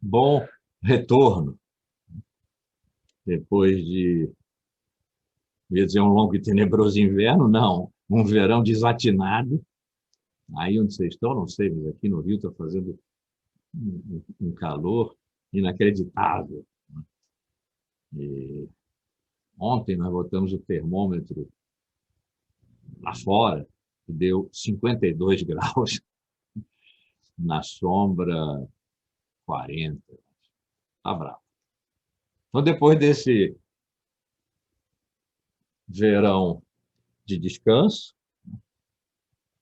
Bom retorno, depois de, ia dizer, um longo e tenebroso inverno, não, um verão desatinado. Aí onde vocês estão, não sei, mas aqui no Rio está fazendo um calor inacreditável. E ontem nós botamos o termômetro lá fora, e deu 52 graus, na sombra 40. Está bravo. Então, depois desse verão de descanso,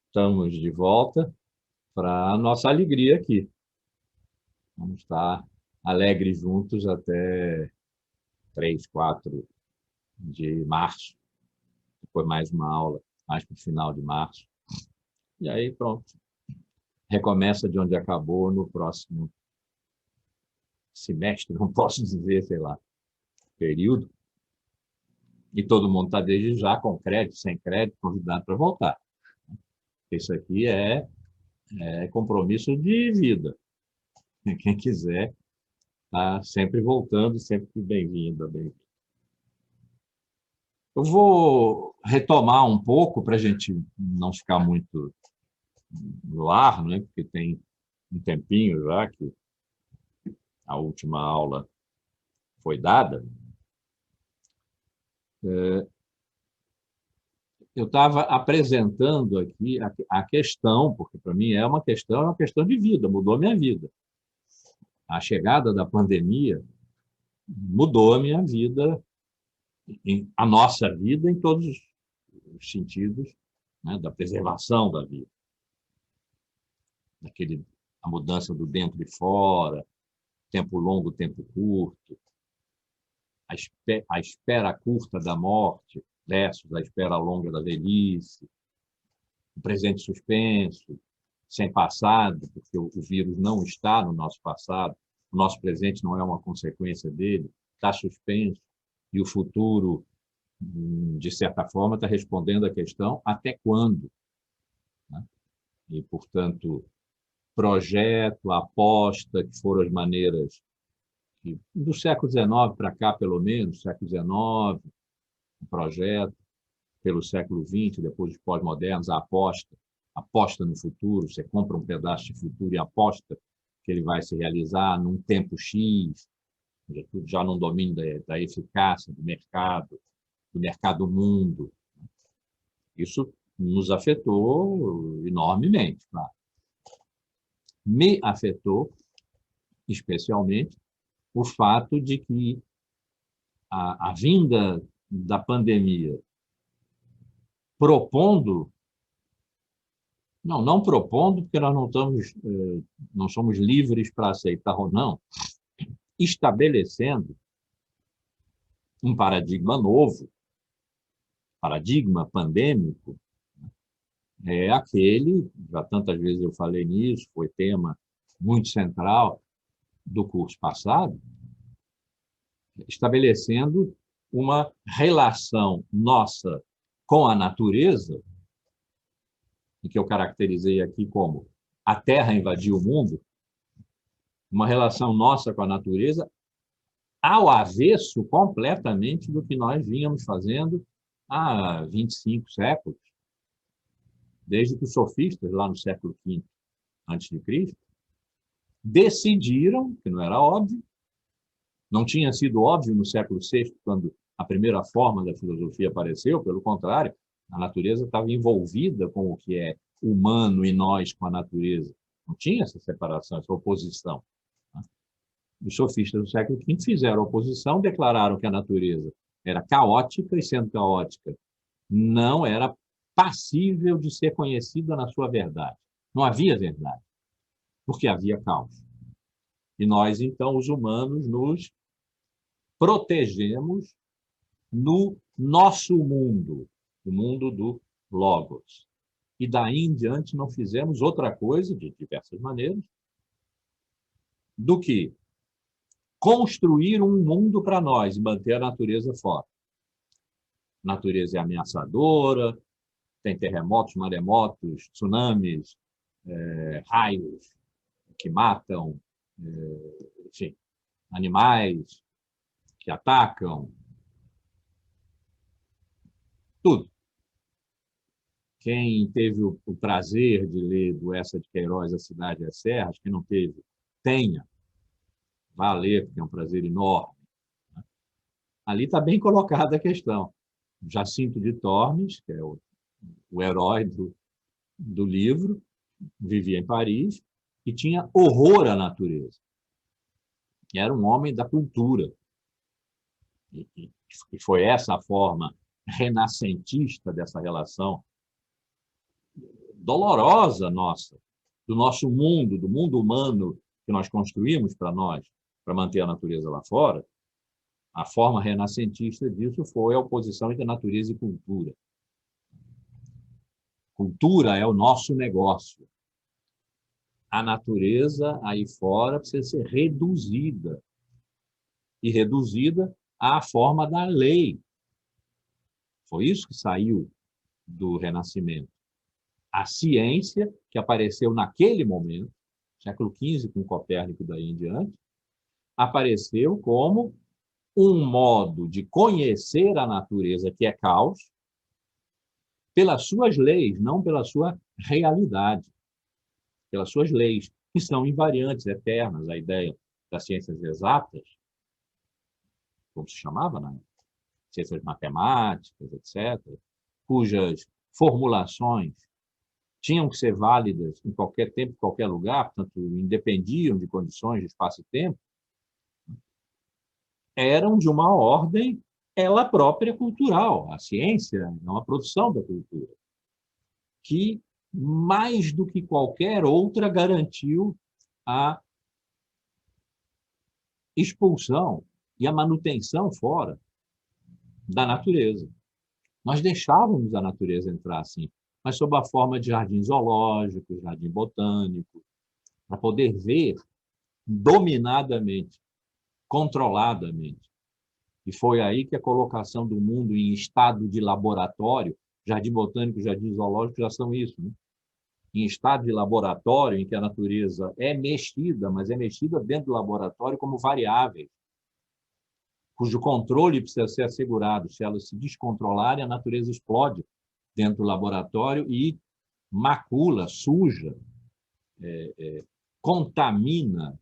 estamos de volta para a nossa alegria aqui. Vamos estar alegres juntos até 3, 4 de março. Depois mais uma aula, mais para o final de março. E aí, pronto. Recomeça de onde acabou no próximo semestre, não posso dizer, sei lá, período. E todo mundo está desde já, com crédito, sem crédito, convidado para voltar. Isso aqui é compromisso de vida. Quem quiser está sempre voltando, sempre bem-vindo. Eu vou retomar um pouco para a gente não ficar muito no ar, né? Porque tem um tempinho já que a última aula foi dada. Eu estava apresentando aqui a questão, porque para mim é uma questão de vida, mudou a minha vida. A chegada da pandemia mudou a minha vida, a nossa vida em todos os sentidos, né, da preservação da vida. A mudança do dentro e fora, tempo longo, tempo curto, a espera curta da morte versus a espera longa da velhice, o presente suspenso, sem passado, porque o vírus não está no nosso passado, o nosso presente não é uma consequência dele, está suspenso, e o futuro, de certa forma, está respondendo à questão até quando. Né? E, portanto, projeto, aposta, que foram as maneiras que, do século XIX para cá, pelo menos, século XIX, o projeto, pelo século XX, depois dos pós-modernos, a aposta no futuro, você compra um pedaço de futuro e aposta que ele vai se realizar num tempo X, já num domínio da eficácia do mercado mundo. Isso nos afetou enormemente, claro. Me afetou, especialmente, o fato de que a vinda da pandemia propondo, não propondo, porque nós não somos livres para aceitar ou não, estabelecendo um paradigma novo, paradigma pandêmico, é aquele, já tantas vezes eu falei nisso, foi tema muito central do curso passado, estabelecendo uma relação nossa com a natureza, e que eu caracterizei aqui como a Terra invadiu o mundo, uma relação nossa com a natureza ao avesso completamente do que nós vínhamos fazendo há 25 séculos, desde que os sofistas, lá no século V a.C., decidiram, que não era óbvio, não tinha sido óbvio no século VI, quando a primeira forma da filosofia apareceu, pelo contrário, a natureza estava envolvida com o que é humano e nós com a natureza. Não tinha essa separação, essa oposição. Os sofistas do século V fizeram oposição, declararam que a natureza era caótica e, sendo caótica, não era passível de ser conhecida na sua verdade. Não havia verdade, porque havia caos. E nós, então, os humanos, nos protegemos no nosso mundo, o mundo do Logos. E daí em diante não fizemos outra coisa, de diversas maneiras, do que construir um mundo para nós e manter a natureza fora. A natureza é ameaçadora, tem terremotos, maremotos, tsunamis, raios que matam, enfim, animais que atacam, tudo. Quem teve o prazer de ler do Eça de Queiroz, A Cidade e as Serras, quem não teve, tenha, vá ler, porque é um prazer enorme. Ali está bem colocada a questão. Jacinto de Tormes, que é o herói do livro, vivia em Paris e tinha horror à natureza. E era um homem da cultura. E foi essa a forma renascentista dessa relação dolorosa nossa, do nosso mundo, do mundo humano que nós construímos para nós, para manter a natureza lá fora. A forma renascentista disso foi a oposição entre natureza e cultura. Cultura é o nosso negócio. A natureza aí fora precisa ser reduzida. E reduzida à forma da lei. Foi isso que saiu do Renascimento. A ciência, que apareceu naquele momento, século XV, com Copérnico e daí em diante, apareceu como um modo de conhecer a natureza, que é caos, pelas suas leis, não pela sua realidade, pelas suas leis, que são invariantes, eternas. A ideia das ciências exatas, como se chamava, né? Ciências matemáticas, etc., cujas formulações tinham que ser válidas em qualquer tempo, em qualquer lugar, portanto, independiam de condições de espaço e tempo, eram de uma ordem, ela própria, cultural. A ciência é uma produção da cultura, que, mais do que qualquer outra, garantiu a expulsão e a manutenção fora da natureza. Nós deixávamos a natureza entrar assim, mas sob a forma de jardim zoológico, jardim botânico, para poder ver dominadamente, controladamente. E foi aí que a colocação do mundo em estado de laboratório, jardim botânico e jardim zoológico já são isso, né? Em estado de laboratório, em que a natureza é mexida, mas é mexida dentro do laboratório como variáveis, cujo controle precisa ser assegurado. Se elas se descontrolarem, a natureza explode dentro do laboratório e macula, suja, contamina,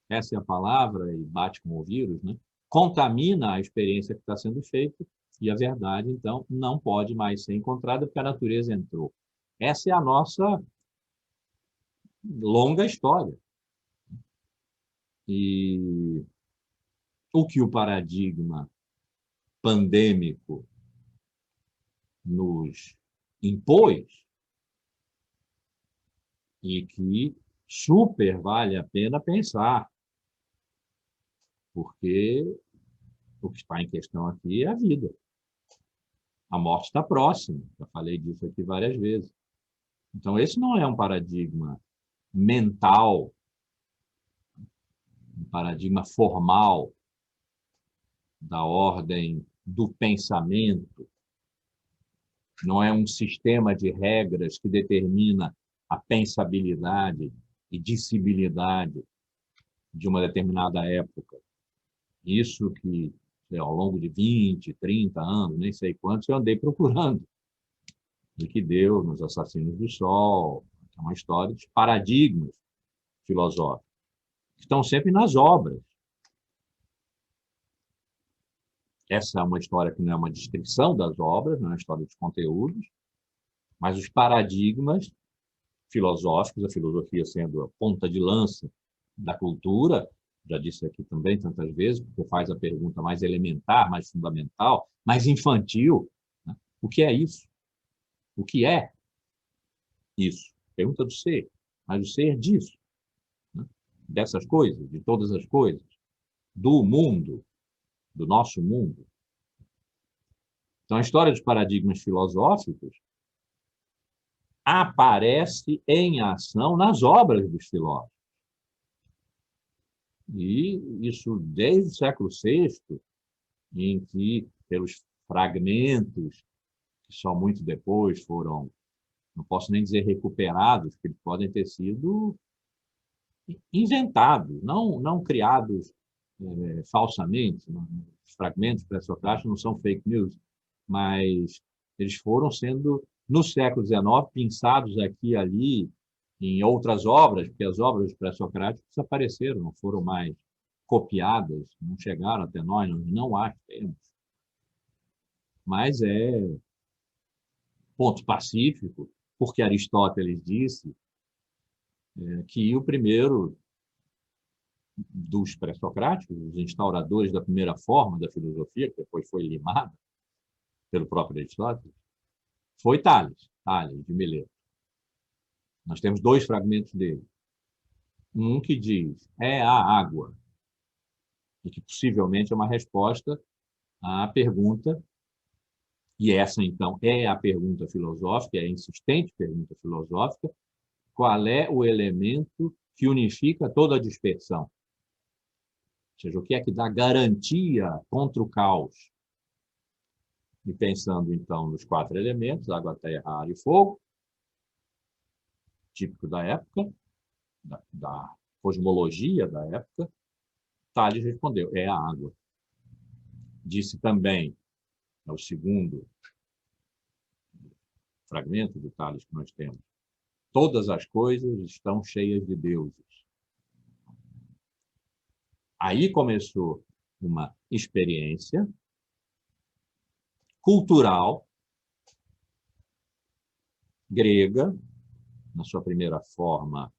essa é a palavra, e bate com o vírus, né? Contamina a experiência que está sendo feita e a verdade, então, não pode mais ser encontrada porque a natureza entrou. Essa é a nossa longa história. E o que o paradigma pandêmico nos impôs e que super vale a pena pensar, porque o que está em questão aqui é a vida. A morte está próxima, já falei disso aqui várias vezes. Então, esse não é um paradigma mental, um paradigma formal da ordem do pensamento, não é um sistema de regras que determina a pensabilidade e dissibilidade de uma determinada época. Isso que, ao longo de 20, 30 anos, nem sei quantos, eu andei procurando. E que deu nos Assassinos do Sol, é uma história de paradigmas filosóficos, que estão sempre nas obras. Essa é uma história que não é uma descrição das obras, não é uma história dos conteúdos, mas os paradigmas filosóficos, a filosofia sendo a ponta de lança da cultura, já disse aqui também tantas vezes, porque faz a pergunta mais elementar, mais fundamental, mais infantil, né? O que é isso? O que é isso? Pergunta do ser, mas o ser disso, né? Dessas coisas, de todas as coisas, do mundo, do nosso mundo. Então, a história dos paradigmas filosóficos aparece em ação nas obras dos filósofos. E isso desde o século VI, em que, pelos fragmentos, que só muito depois foram, não posso nem dizer recuperados, que eles podem ter sido inventados, não criados falsamente. Os fragmentos pré-socráticos não são fake news, mas eles foram sendo, no século XIX, pensados aqui e ali, em outras obras, porque as obras pré-socráticas desapareceram, não foram mais copiadas, não chegaram até nós, não há temos. Mas é ponto pacífico, porque Aristóteles disse que o primeiro dos pré-socráticos, os instauradores da primeira forma da filosofia, que depois foi limada pelo próprio Aristóteles, foi Tales de Mileto. Nós temos dois fragmentos dele. Um que diz, é a água, e que possivelmente é uma resposta à pergunta, e essa, então, é a pergunta filosófica, é a insistente pergunta filosófica, qual é o elemento que unifica toda a dispersão? Ou seja, o que é que dá garantia contra o caos? E pensando, então, nos 4 elementos, água, terra, ar e fogo, típico da época, da cosmologia da época, Tales respondeu, é a água. Disse também, é o segundo fragmento de Tales que nós temos, todas as coisas estão cheias de deuses. Aí começou uma experiência cultural grega, na sua primeira forma,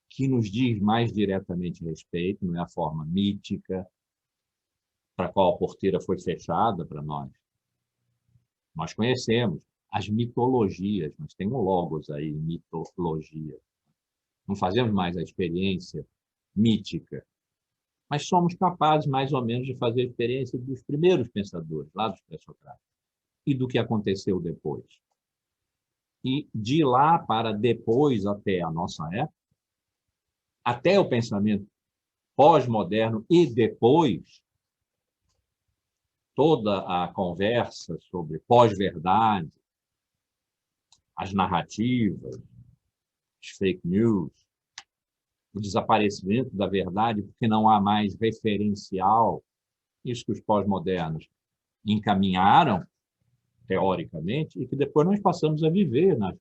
que nos diz mais diretamente respeito, não é a forma mítica, para a qual a porteira foi fechada para nós. Nós conhecemos as mitologias, mas tem um logos aí, mitologia. Não fazemos mais a experiência mítica, mas somos capazes, mais ou menos, de fazer a experiência dos primeiros pensadores, lá dos pré-socráticos, e do que aconteceu depois. E de lá para depois, até a nossa época, até o pensamento pós-moderno e depois, toda a conversa sobre pós-verdade, as narrativas, as fake news, o desaparecimento da verdade, porque não há mais referencial, isso que os pós-modernos encaminharam, teoricamente, e que depois nós passamos a viver na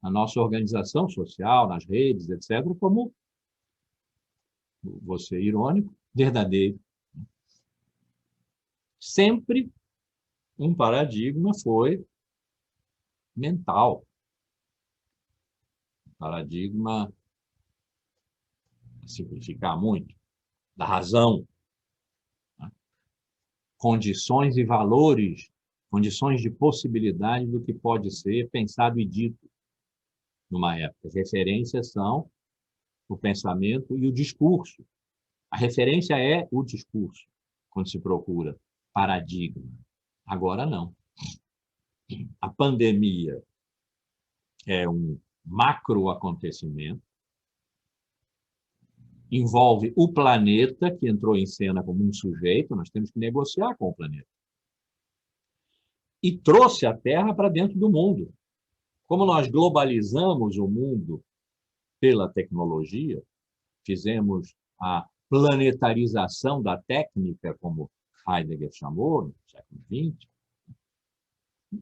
nossa organização social, nas redes, etc., como, vou ser irônico, verdadeiro. Sempre um paradigma foi mental. Paradigma, simplificar muito, da razão, né? Condições e valores, condições de possibilidade do que pode ser pensado e dito numa época. As referências são o pensamento e o discurso. A referência é o discurso, quando se procura paradigma. Agora não. A pandemia é um macro acontecimento, envolve o planeta, que entrou em cena como um sujeito, nós temos que negociar com o planeta. E trouxe a Terra para dentro do mundo. Como nós globalizamos o mundo pela tecnologia, fizemos a planetarização da técnica, como Heidegger chamou, no século XX,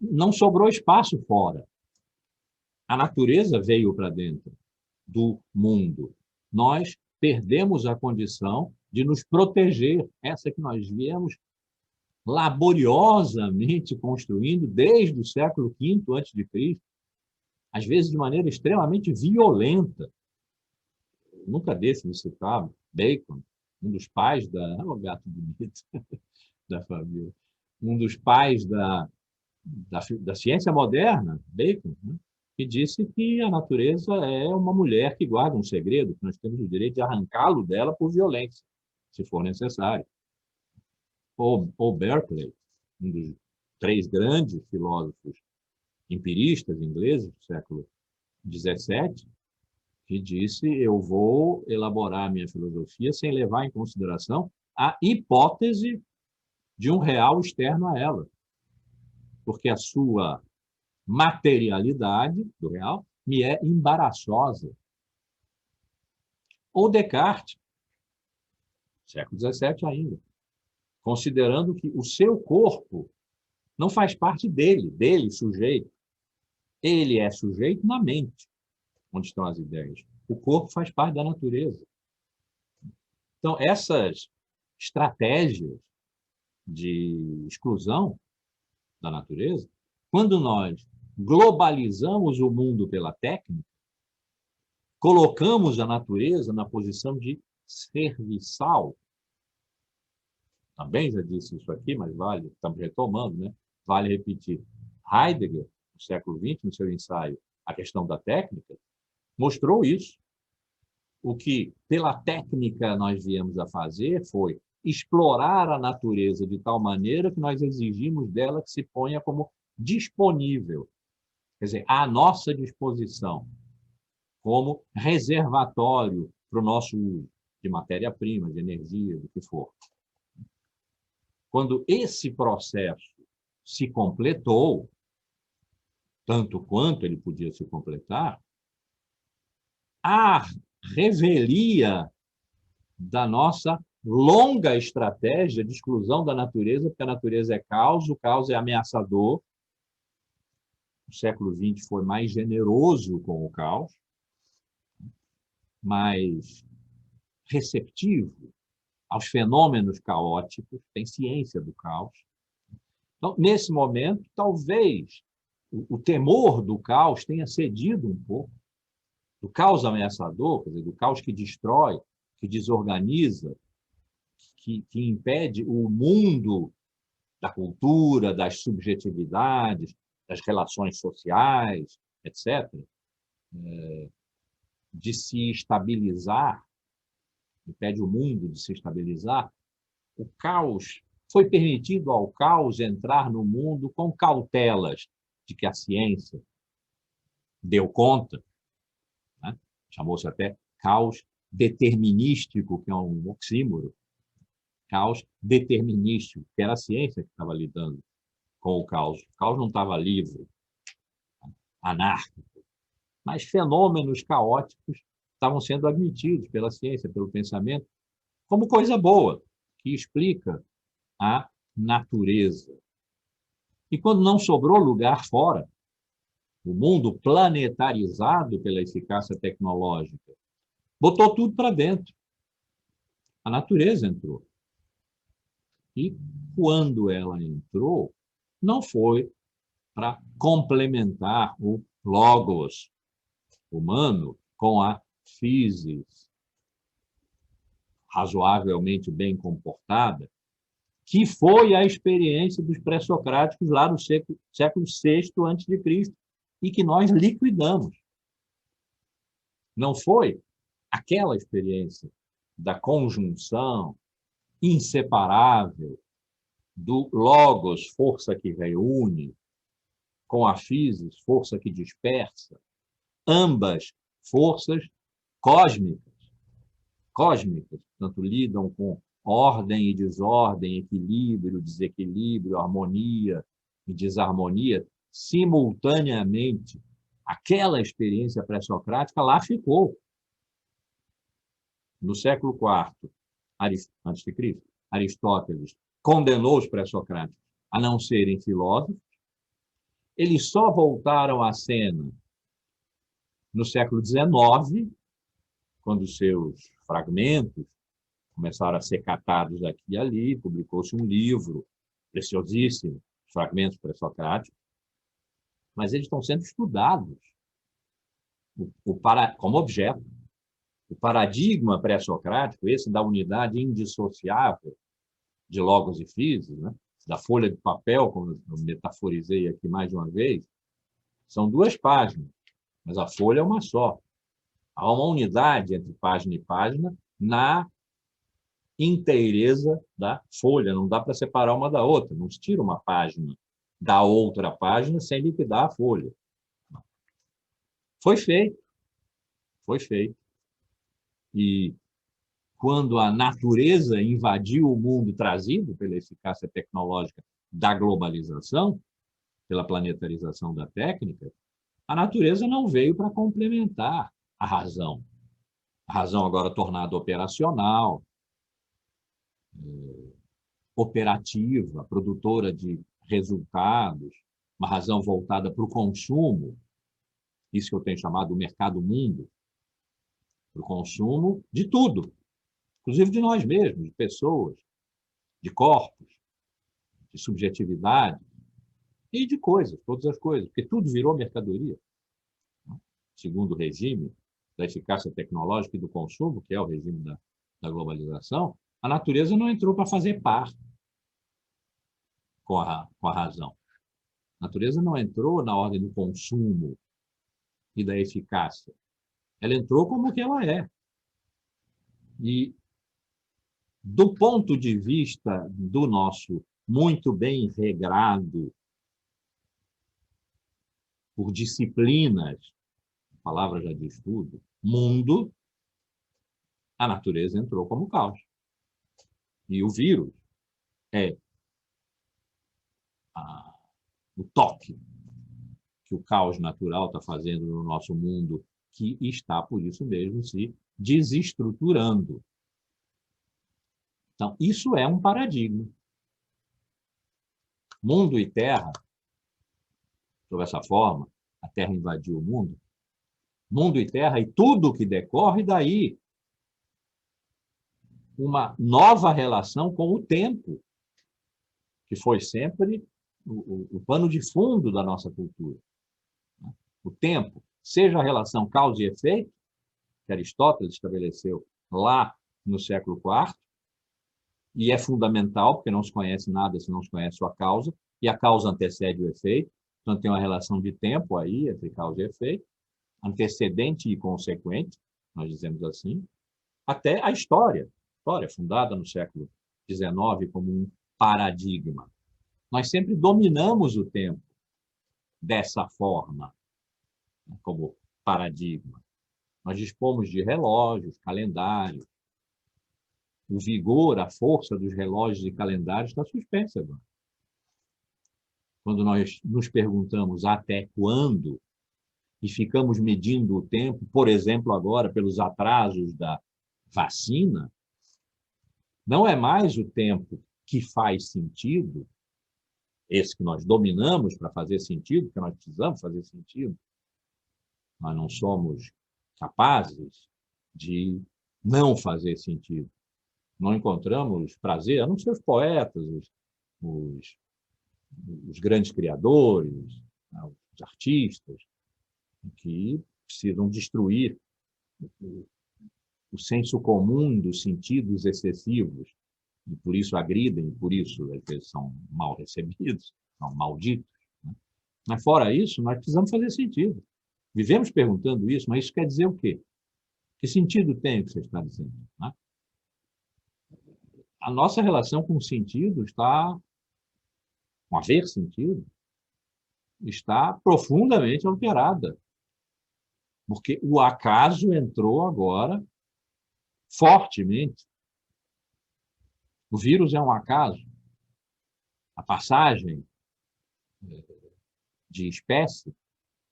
não sobrou espaço fora. A natureza veio para dentro do mundo. Nós perdemos a condição de nos proteger, essa que nós viemos laboriosamente construindo desde o século V a.C., às vezes de maneira extremamente violenta. Nunca deixo de citar Bacon, um dos pais da... Oh, gato bonito da família. Um dos pais da ciência moderna, Bacon, né? Que disse que a natureza é uma mulher que guarda um segredo, que nós temos o direito de arrancá-lo dela por violência, se for necessário. Ou Berkeley, um dos 3 grandes filósofos empiristas ingleses do século XVII, que disse: eu vou elaborar minha filosofia sem levar em consideração a hipótese de um real externo a ela, porque a sua materialidade do real me é embaraçosa. Ou Descartes, século XVII ainda, considerando que o seu corpo não faz parte dele, sujeito. Ele é sujeito na mente, onde estão as ideias. O corpo faz parte da natureza. Então, essas estratégias de exclusão da natureza, quando nós globalizamos o mundo pela técnica, colocamos a natureza na posição de serviçal. Também já disse isso aqui, mas vale, estamos retomando, né? Vale repetir. Heidegger, no século XX, no seu ensaio A Questão da Técnica, mostrou isso. O que, pela técnica, nós viemos a fazer foi explorar a natureza de tal maneira que nós exigimos dela que se ponha como disponível, quer dizer, à nossa disposição, como reservatório para o nosso uso de matéria-prima, de energia, do que for. Quando esse processo se completou, tanto quanto ele podia se completar, a revelia da nossa longa estratégia de exclusão da natureza, porque a natureza é caos, o caos é ameaçador. O século XX foi mais generoso com o caos, mais receptivo aos fenômenos caóticos, tem ciência do caos. Então, nesse momento, talvez o temor do caos tenha cedido um pouco, do caos ameaçador, quer dizer, do caos que destrói, que desorganiza, que impede o mundo da cultura, das subjetividades, das relações sociais, etc., de se estabilizar, impede o mundo de se estabilizar. O caos, foi permitido ao caos entrar no mundo com cautelas de que a ciência deu conta, né? Chamou-se até caos determinístico, que é um oxímoro, caos determinístico, que era a ciência que estava lidando com o caos. O caos não estava livre, anárquico, mas fenômenos caóticos estavam sendo admitidos pela ciência, pelo pensamento, como coisa boa, que explica a natureza. E quando não sobrou lugar fora, o mundo planetarizado pela eficácia tecnológica botou tudo para dentro. A natureza entrou. E quando ela entrou, não foi para complementar o logos humano com a physis razoavelmente bem comportada, que foi a experiência dos pré-socráticos lá no século VI a.C., e que nós liquidamos. Não foi aquela experiência da conjunção inseparável do logos, força que reúne, com a physis, força que dispersa, ambas forças cósmicas, portanto, lidam com ordem e desordem, equilíbrio, desequilíbrio, harmonia e desarmonia, simultaneamente. Aquela experiência pré-socrática lá ficou. No século IV, antes de Cristo, Aristóteles condenou os pré-socráticos a não serem filósofos. Eles só voltaram à cena no século XIX, quando seus fragmentos começaram a ser catados aqui e ali, publicou-se um livro preciosíssimo, Fragmentos Pré-Socráticos, mas eles estão sendo estudados como objeto. O paradigma pré-socrático, esse da unidade indissociável de logos e physis, né? Da folha de papel, como eu metaforizei aqui mais de uma vez, são 2 páginas, mas a folha é uma só. Há uma unidade entre página e página na inteireza da folha, não dá para separar uma da outra, não se tira uma página da outra página sem liquidar a folha. Foi feito. E quando a natureza invadiu o mundo trazido pela eficácia tecnológica da globalização, pela planetarização da técnica, a natureza não veio para complementar a razão. A razão agora tornada operacional, operativa, produtora de resultados, uma razão voltada para o consumo, isso que eu tenho chamado o mercado mundo, para o consumo de tudo, inclusive de nós mesmos, de pessoas, de corpos, de subjetividade e de coisas, todas as coisas, porque tudo virou mercadoria. Segundo o regime da eficácia tecnológica e do consumo, que é o regime da globalização, a natureza não entrou para fazer par com a razão. A natureza não entrou na ordem do consumo e da eficácia. Ela entrou como que ela é. E, do ponto de vista do nosso muito bem regrado por disciplinas, a palavra já diz tudo, mundo, a natureza entrou como caos. E o vírus é o toque que o caos natural está fazendo no nosso mundo, que está, por isso mesmo, se desestruturando. Então, isso é um paradigma. Mundo e Terra, sob essa forma, a Terra invadiu o mundo, mundo e Terra e tudo que decorre daí, uma nova relação com o tempo, que foi sempre o pano de fundo da nossa cultura. O tempo, seja a relação causa e efeito, que Aristóteles estabeleceu lá no século IV, e é fundamental, porque não se conhece nada se não se conhece a causa, e a causa antecede o efeito, então tem uma relação de tempo aí entre causa e efeito, antecedente e consequente, nós dizemos assim, até a história fundada no século XIX como um paradigma. Nós sempre dominamos o tempo dessa forma, como paradigma. Nós dispomos de relógios, calendários. O vigor, a força dos relógios e calendários está suspensa agora. Quando nós nos perguntamos até quando e ficamos medindo o tempo, por exemplo, agora pelos atrasos da vacina, não é mais o tempo que faz sentido, esse que nós dominamos para fazer sentido, que nós precisamos fazer sentido. Nós não somos capazes de não fazer sentido. Não encontramos prazer, a não ser os poetas, os grandes criadores, os artistas, que precisam destruir o senso comum dos sentidos excessivos, e por isso agridem, por isso às vezes são mal recebidos, são malditos. Né? Mas fora isso, nós precisamos fazer sentido. Vivemos perguntando isso, mas isso quer dizer o quê? Que sentido tem o que você está dizendo? Né? A nossa relação com o sentido está, com haver sentido, está profundamente alterada. Porque o acaso entrou agora fortemente. O vírus é um acaso. A passagem de espécie,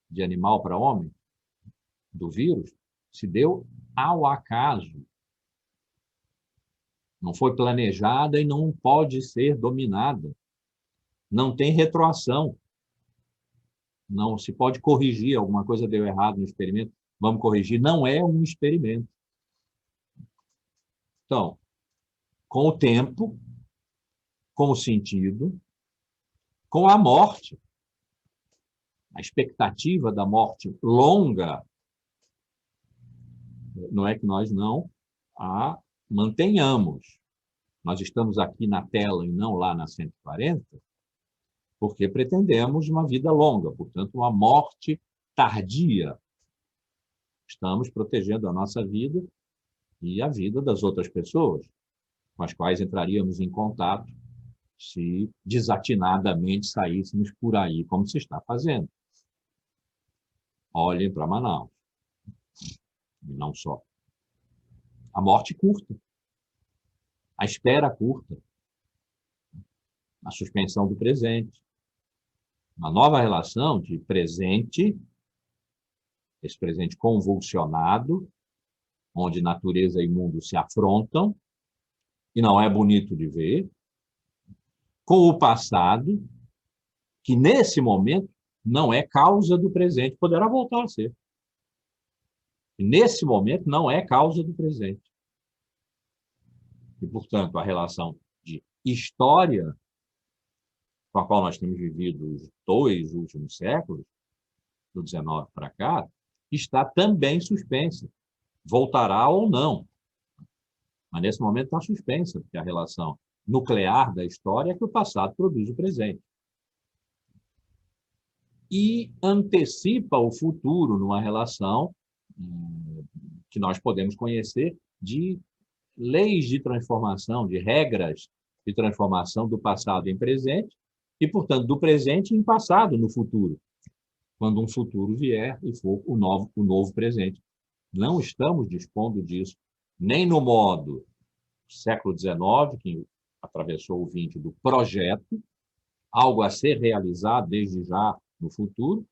de animal para homem, do vírus, se deu ao acaso. Não foi planejada e não pode ser dominada. Não tem retroação. Não se pode corrigir. Alguma coisa deu errado no experimento, vamos corrigir. Não é um experimento. Então, com o tempo, com o sentido, com a morte, a expectativa da morte longa, não é que nós não a mantenhamos. Nós estamos aqui na tela e não lá na 140, porque pretendemos uma vida longa, portanto, uma morte tardia. Estamos protegendo a nossa vida e a vida das outras pessoas, com as quais entraríamos em contato se desatinadamente saíssemos por aí, como se está fazendo. Olhem para Manaus. E não só. A morte curta. A espera curta. A suspensão do presente. Uma nova relação de presente, esse presente convulsionado, onde natureza e mundo se afrontam, e não é bonito de ver, com o passado, que nesse momento não é causa do presente, poderá voltar a ser. E nesse momento não é causa do presente. E, portanto, a relação de história com a qual nós temos vivido os 2 últimos séculos, do 19 para cá, está também suspensa. Voltará ou não. Mas, nesse momento, está suspensa, porque a relação nuclear da história é que o passado produz o presente. E antecipa o futuro numa relação que nós podemos conhecer de leis de transformação, de regras de transformação do passado em presente e, portanto, do presente em passado, no futuro, quando um futuro vier e for o novo presente. Não estamos dispondo disso, nem no modo século XIX, que atravessou o XX do projeto, algo a ser realizado desde já no futuro,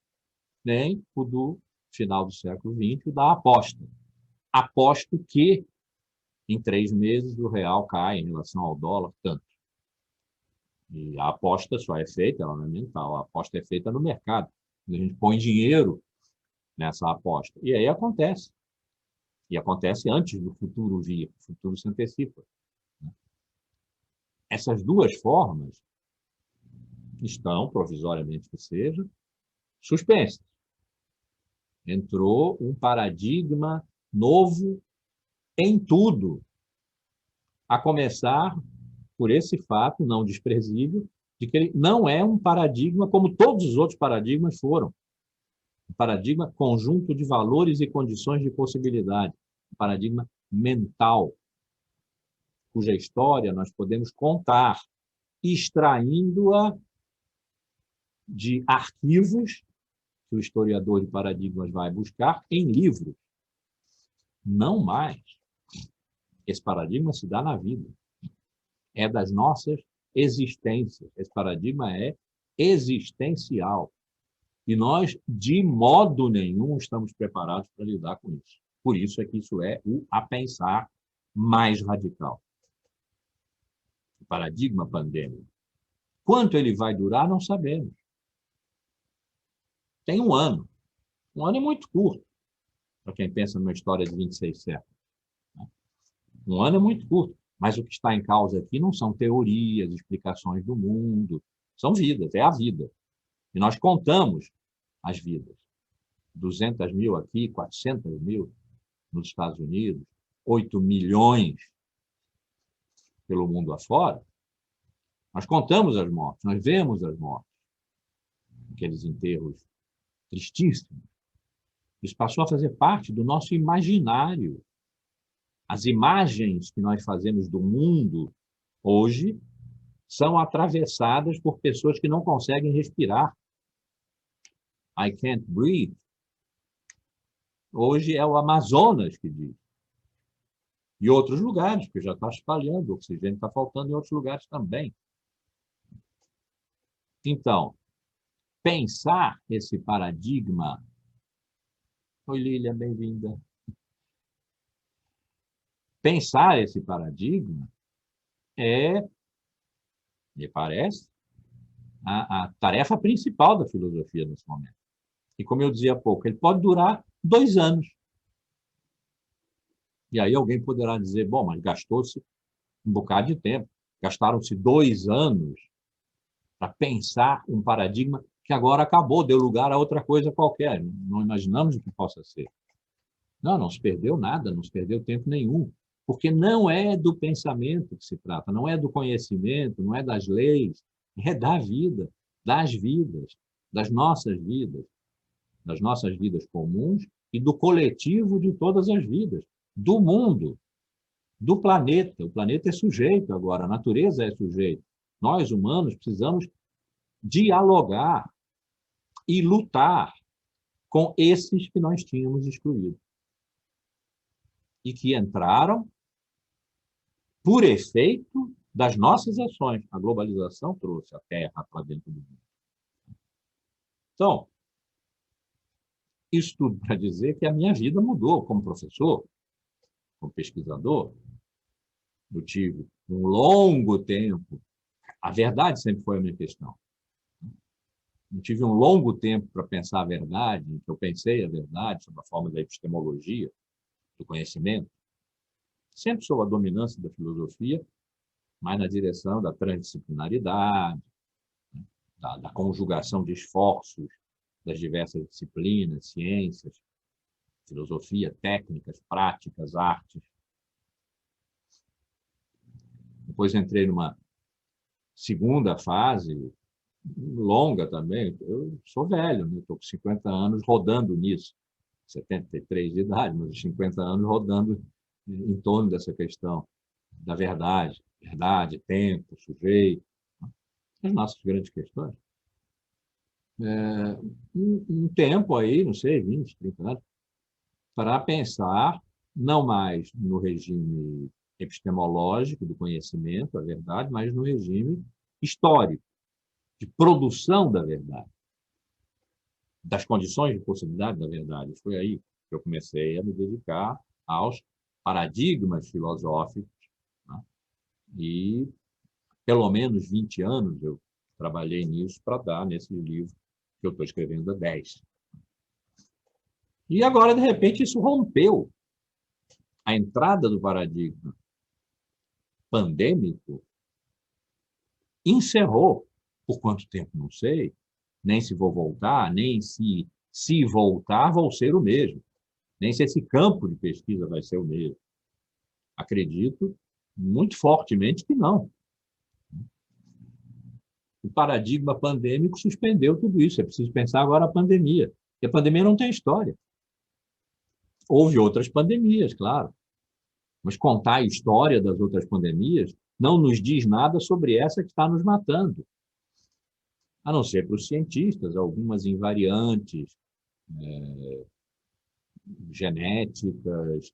nem o do final do século XX, da aposta. Aposto que, em 3 meses, o real cai em relação ao dólar tanto. E a aposta só é feita, ela não é mental, a aposta é feita no mercado. A gente põe dinheiro nessa aposta. E aí acontece. E acontece antes do futuro vir, o futuro se antecipa. Essas 2 formas estão, provisoriamente que seja, suspensas. Entrou um paradigma novo em tudo, a começar por esse fato não desprezível de que ele não é um paradigma como todos os outros paradigmas foram. Um paradigma conjunto de valores e condições de possibilidade. Um paradigma mental, cuja história nós podemos contar, extraindo-a de arquivos que o historiador de paradigmas vai buscar em livros. Não mais. Esse paradigma se dá na vida. É das nossas existências. Esse paradigma é existencial. E nós, de modo nenhum, estamos preparados para lidar com isso. Por isso é que isso é o a pensar mais radical. O paradigma pandêmico. Quanto ele vai durar, não sabemos. Tem 1 ano. 1 ano é muito curto, para quem pensa numa história de 26 séculos. 1 ano é muito curto. Mas o que está em causa aqui não são teorias, explicações do mundo, são vidas, é a vida. E nós contamos as vidas. 200 mil aqui, 400 mil nos Estados Unidos, 8 milhões pelo mundo afora. Nós contamos as mortes, nós vemos as mortes. Aqueles enterros tristíssimos. Isso passou a fazer parte do nosso imaginário. As imagens que nós fazemos do mundo hoje são atravessadas por pessoas que não conseguem respirar. I can't breathe. Hoje é o Amazonas que diz. E outros lugares, porque já está espalhando, o oxigênio está faltando em outros lugares também. Então, pensar esse paradigma... Oi, Lília, bem-vinda. Pensar esse paradigma me parece, a tarefa principal da filosofia nesse momento. E, como eu dizia há pouco, ele pode durar 2 anos. E aí alguém poderá dizer, bom, mas gastou-se um bocado de tempo. Gastaram-se 2 anos para pensar um paradigma que agora acabou, deu lugar a outra coisa qualquer. Não imaginamos o que possa ser. Não se perdeu nada, não se perdeu tempo nenhum. Porque não é do pensamento que se trata, não é do conhecimento, não é das leis, é da vida, das vidas, das nossas vidas comuns e do coletivo de todas as vidas, do mundo, do planeta. O planeta é sujeito agora, a natureza é sujeito. Nós, humanos, precisamos dialogar e lutar com esses que nós tínhamos excluído. E que entraram por efeito das nossas ações. A globalização trouxe a Terra para dentro do mundo. Então, isso tudo para dizer que a minha vida mudou como professor. como pesquisador, eu tive um longo tempo, a verdade sempre foi a minha questão. Eu tive um longo tempo para pensar a verdade, em que eu pensei a verdade sob a forma da epistemologia, do conhecimento, sempre sob a dominância da filosofia, mas na direção da transdisciplinaridade, da conjugação de esforços das diversas disciplinas, ciências, filosofia, técnicas, práticas, artes. Depois entrei numa segunda fase, longa também. Eu sou velho, né? Estou com 50 anos rodando nisso. 73 de idade, mas 50 anos rodando em torno dessa questão da verdade. Verdade, tempo, sujeito. As nossas grandes questões. Um tempo aí, não sei, 20, 30 anos, para pensar não mais no regime epistemológico do conhecimento, a verdade, mas no regime histórico, de produção da verdade, das condições de possibilidade da verdade. Foi aí que eu comecei a me dedicar aos paradigmas filosóficos, né? E pelo menos 20 anos eu trabalhei nisso para dar nesse livro que eu estou escrevendo há 10. E agora, de repente, isso rompeu. A entrada do paradigma pandêmico encerrou, por quanto tempo não sei, nem se vou voltar, nem se voltar vou ser o mesmo, nem se esse campo de pesquisa vai ser o mesmo. Acredito muito fortemente que não. O paradigma pandêmico suspendeu tudo isso. É preciso pensar agora a pandemia. E a pandemia não tem história. Houve outras pandemias, claro. Mas contar a história das outras pandemias não nos diz nada sobre essa que está nos matando. A não ser para os cientistas, algumas invariantes genéticas,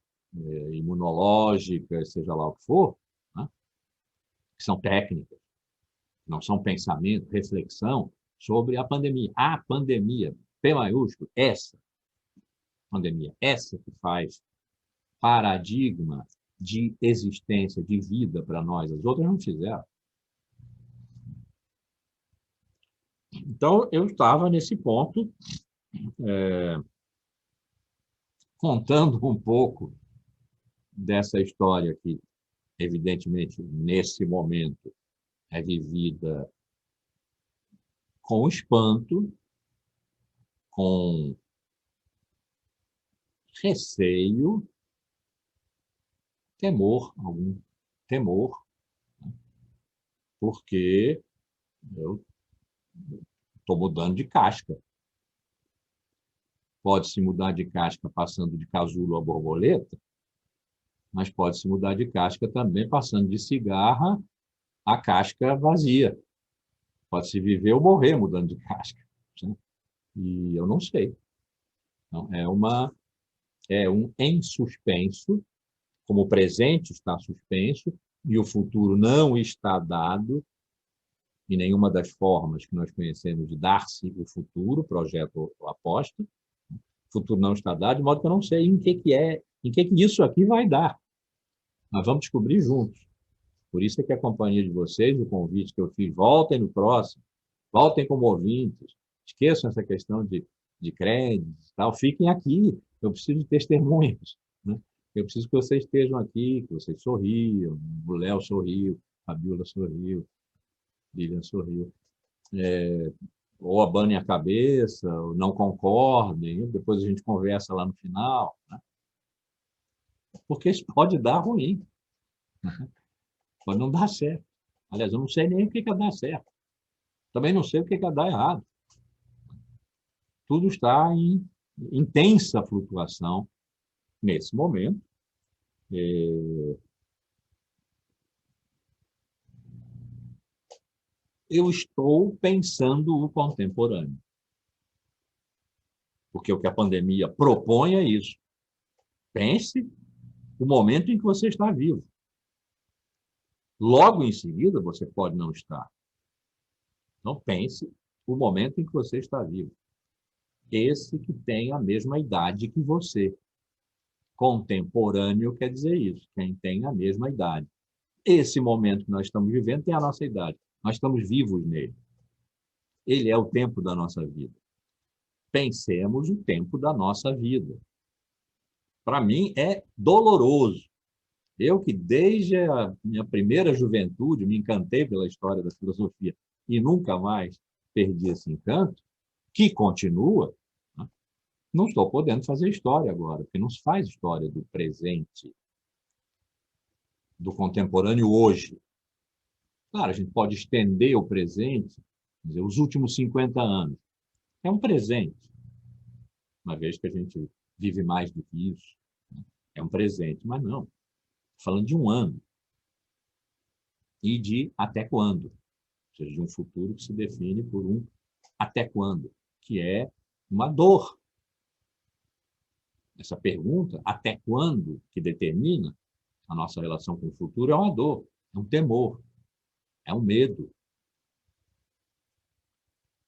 imunológicas, seja lá o que for, né? Que são técnicas, não são pensamento, reflexão sobre a pandemia. A pandemia, P maiúsculo, essa pandemia, essa que faz paradigma de existência, de vida para nós. As outras não fizeram. Então, eu estava nesse ponto, contando um pouco dessa história que, evidentemente, nesse momento, é vivida com espanto, com receio, temor, algum temor, porque eu estou mudando de casca. Pode-se mudar de casca passando de casulo a borboleta, mas pode-se mudar de casca também passando de cigarra a casca vazia. Pode-se viver ou morrer mudando de casca, né? E eu não sei. Então, é um em suspenso, como o presente está suspenso e o futuro não está dado em nenhuma das formas que nós conhecemos de dar-se o futuro, projeto ou aposta. O futuro não está dado, de modo que eu não sei em que é, em que isso aqui vai dar. Nós vamos descobrir juntos. Por isso é que a companhia de vocês, o convite que eu fiz, voltem no próximo, voltem como ouvintes, esqueçam essa questão de créditos, tal, fiquem aqui, eu preciso de testemunhas, né? Eu preciso que vocês estejam aqui, que vocês sorriam, o Léo sorriu, a Bíola sorriu, Lilian sorriu, ou abanem a cabeça, ou não concordem, depois a gente conversa lá no final, né? Porque isso pode dar ruim, pode não dar certo. Aliás, eu não sei nem o que é dar certo. Também não sei o que é dar errado. Tudo está em intensa flutuação nesse momento. Eu estou pensando o contemporâneo. Porque o que a pandemia propõe é isso. Pense o momento em que você está vivo. Logo em seguida, você pode não estar. Então, pense o momento em que você está vivo. Esse que tem a mesma idade que você. Contemporâneo quer dizer isso, quem tem a mesma idade. Esse momento que nós estamos vivendo tem a nossa idade. Nós estamos vivos nele. Ele é o tempo da nossa vida. Pensemos o tempo da nossa vida. Para mim, é doloroso. Eu que, desde a minha primeira juventude, me encantei pela história da filosofia e nunca mais perdi esse encanto, que continua, né? Não estou podendo fazer história agora, porque não se faz história do presente, do contemporâneo hoje. Claro, a gente pode estender o presente, quer dizer, os últimos 50 anos. É um presente, uma vez que a gente vive mais do que isso. É um presente, mas não. Falando de um ano e de até quando. Ou seja, de um futuro que se define por um até quando, que é uma dor. Essa pergunta, até quando, que determina a nossa relação com o futuro, é uma dor, é um temor, é um medo.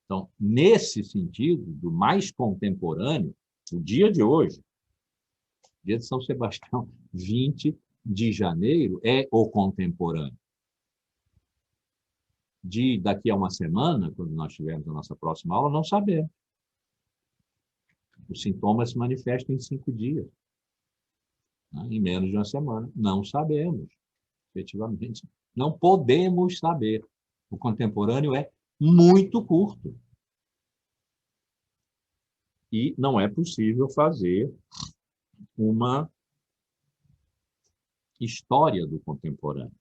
Então, nesse sentido, do mais contemporâneo, o dia de hoje, dia de São Sebastião, 20 de janeiro, é o contemporâneo. De daqui a uma semana, quando nós tivermos a nossa próxima aula, não sabemos. Os sintomas se manifestam em 5 dias, né? Em menos de uma semana. Não sabemos, efetivamente. Não podemos saber. O contemporâneo é muito curto. E não é possível fazer uma história do contemporâneo.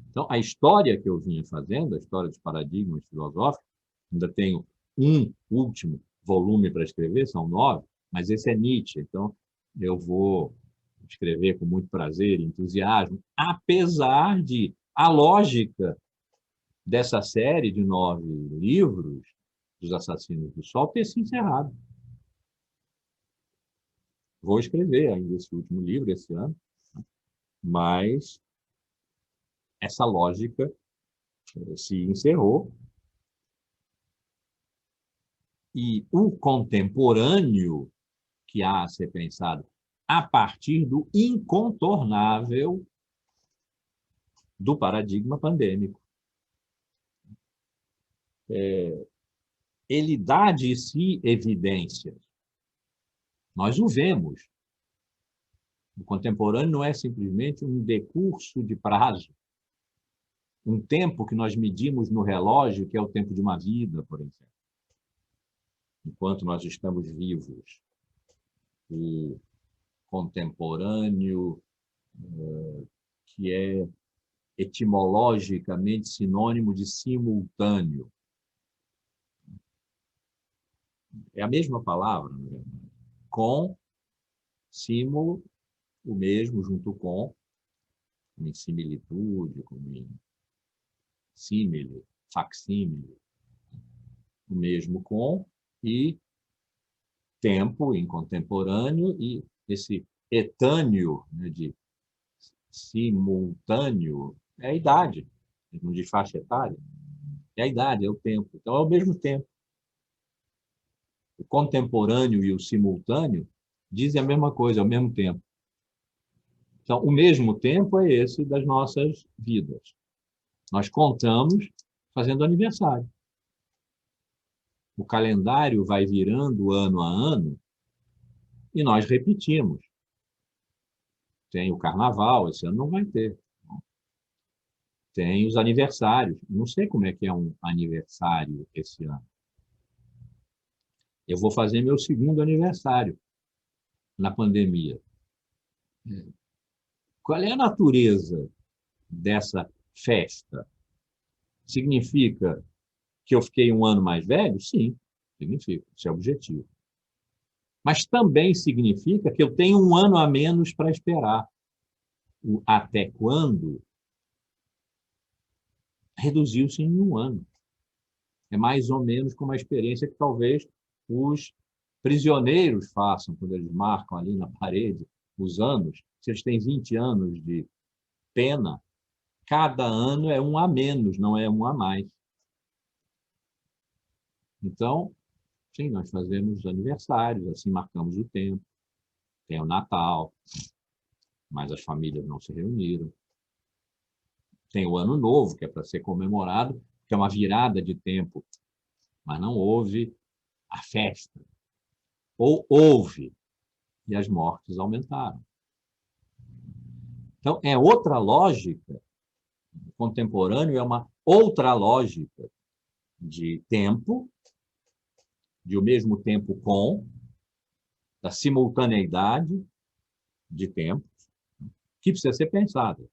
Então, a história que eu vinha fazendo, a história dos paradigmas filosóficos, ainda tenho um último volume para escrever, são 9, mas esse é Nietzsche, então eu vou escrever com muito prazer e entusiasmo, apesar de a lógica dessa série de 9 livros dos Assassinos do Sol ter se encerrado. Vou escrever ainda esse último livro esse ano, mas essa lógica se encerrou e o contemporâneo que há a ser pensado a partir do incontornável do paradigma pandêmico. Ele dá de si evidências. Nós o vemos. O contemporâneo não é simplesmente um decurso de prazo, um tempo que nós medimos no relógio, que é o tempo de uma vida, por exemplo. Enquanto nós estamos vivos, o contemporâneo, que é etimologicamente sinônimo de simultâneo. É a mesma palavra, né? Com, símulo, o mesmo, junto com, como em similitude, como em símile, facsímile, o mesmo com, e tempo em contemporâneo, e esse etâneo, né, de simultâneo, é a idade, não diz faixa etária, é a idade, é o tempo. Então, é o mesmo tempo. O contemporâneo e o simultâneo dizem a mesma coisa, ao mesmo tempo. Então, o mesmo tempo é esse das nossas vidas. Nós contamos fazendo aniversário. O calendário vai virando ano a ano e nós repetimos. Tem o carnaval, esse ano não vai ter. Tem os aniversários. Não sei como é que é um aniversário esse ano. Eu vou fazer meu segundo aniversário na pandemia. Qual é a natureza dessa festa? Significa que eu fiquei um ano mais velho? Sim, significa. Isso é objetivo. Mas também significa que eu tenho um ano a menos para esperar. O até quando reduziu-se em um ano. É mais ou menos como a experiência que talvez os prisioneiros façam, quando eles marcam ali na parede os anos. Se eles têm 20 anos de pena, cada ano é um a menos, não é um a mais. Então, sim, nós fazemos aniversários, assim marcamos o tempo. Tem o Natal, mas as famílias não se reuniram. Tem o Ano Novo, que é para ser comemorado, que é uma virada de tempo, mas não houve a festa. Ou houve, e as mortes aumentaram. Então, é outra lógica. O contemporâneo é uma outra lógica de tempo, de o mesmo tempo com, da simultaneidade de tempos, que precisa ser pensada.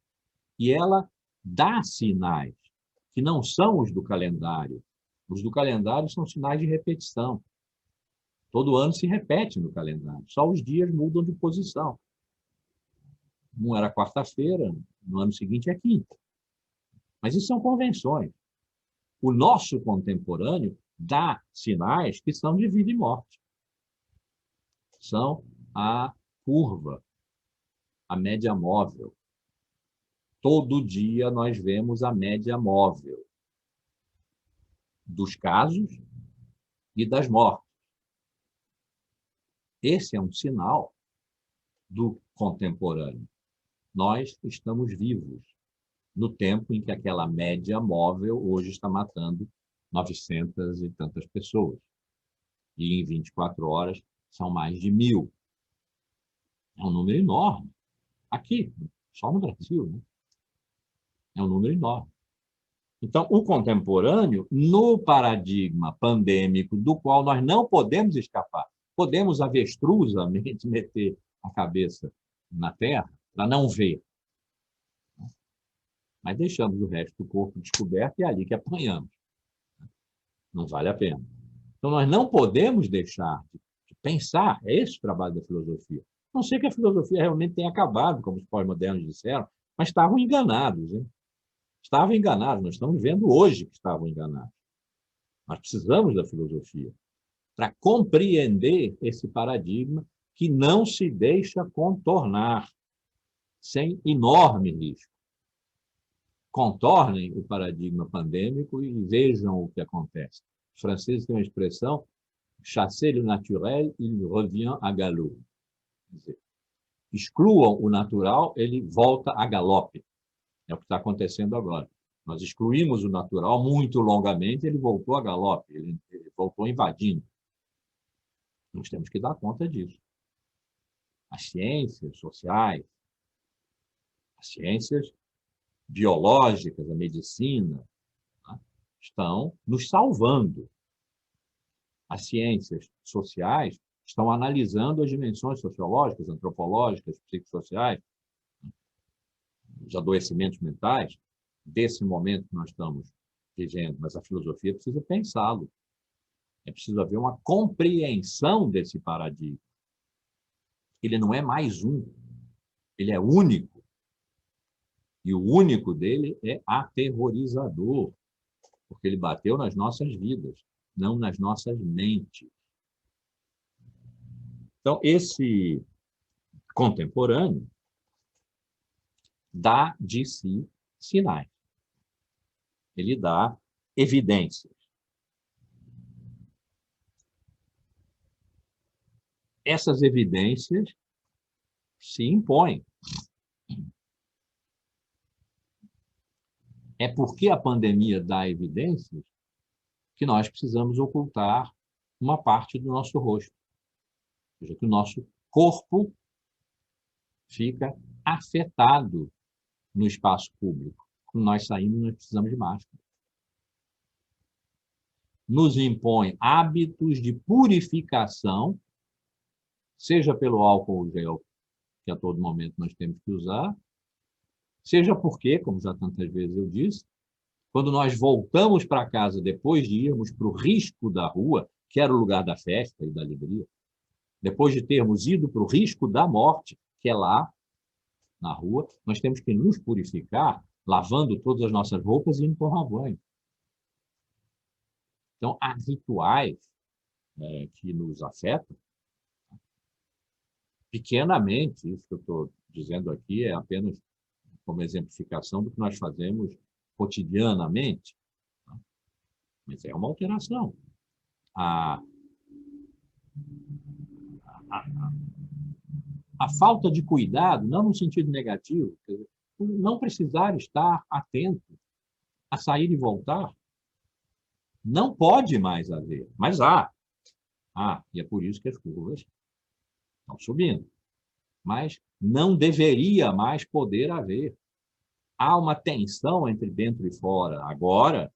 E ela dá sinais que não são os do calendário. Os do calendário são sinais de repetição. Todo ano se repete no calendário, só os dias mudam de posição. Um era quarta-feira, no ano seguinte é quinta. Mas isso são convenções. O nosso contemporâneo dá sinais que são de vida e morte. São a curva, a média móvel. Todo dia nós vemos a média móvel dos casos e das mortes. Esse é um sinal do contemporâneo. Nós estamos vivos no tempo em que aquela média móvel hoje está matando 900 e tantas pessoas. E em 24 horas são mais de 1.000. É um número enorme. Aqui, só no Brasil, né? É um número enorme. Então, o contemporâneo, no paradigma pandêmico, do qual nós não podemos escapar, podemos avestruzamente meter a cabeça na terra para não ver, mas deixamos o resto do corpo descoberto e é ali que apanhamos. Não vale a pena. Então, nós não podemos deixar de pensar, é esse o trabalho da filosofia. Não sei que a filosofia realmente tenha acabado, como os pós-modernos disseram, mas estavam enganados, hein? Estavam enganados, nós estamos vendo hoje que estavam enganados. Nós precisamos da filosofia para compreender esse paradigma que não se deixa contornar, sem enorme risco. Contornem o paradigma pandêmico e vejam o que acontece. Os franceses têm uma expressão: chasser le naturel, il revient à galop. Quer dizer, excluam o natural, ele volta a galope. É o que está acontecendo agora. Nós excluímos o natural muito longamente, ele voltou a galope, ele voltou invadindo. Nós temos que dar conta disso. As ciências sociais, as ciências biológicas, a medicina, tá, estão nos salvando. As ciências sociais estão analisando as dimensões sociológicas, antropológicas, psicossociais, os adoecimentos mentais, desse momento que nós estamos vivendo. Mas a filosofia precisa pensá-lo. É preciso haver uma compreensão desse paradigma. Ele não é mais um, ele é único. E o único dele é aterrorizador, porque ele bateu nas nossas vidas, não nas nossas mentes. Então, esse contemporâneo dá de si sinais. Ele dá evidências. Essas evidências se impõem. É porque a pandemia dá evidências que nós precisamos ocultar uma parte do nosso rosto. Ou seja, que o nosso corpo fica afetado no espaço público. Quando nós saímos, nós precisamos de máscara. Nos impõe hábitos de purificação, seja pelo álcool gel, que a todo momento nós temos que usar, seja porque, como já tantas vezes eu disse, quando nós voltamos para casa depois de irmos para o risco da rua, que era o lugar da festa e da alegria, depois de termos ido para o risco da morte, que é lá, na rua, nós temos que nos purificar, lavando todas as nossas roupas e indo tomar banho. Então, há rituais que nos afetam pequenamente. Isso que eu estou dizendo aqui é apenas como exemplificação do que nós fazemos cotidianamente. Mas é uma alteração. A a falta de cuidado, não no sentido negativo, quer dizer, não precisar estar atento a sair e voltar, não pode mais haver, mas há. E é por isso que as curvas estão subindo. Mas não deveria mais poder haver. Há uma tensão entre dentro e fora, agora,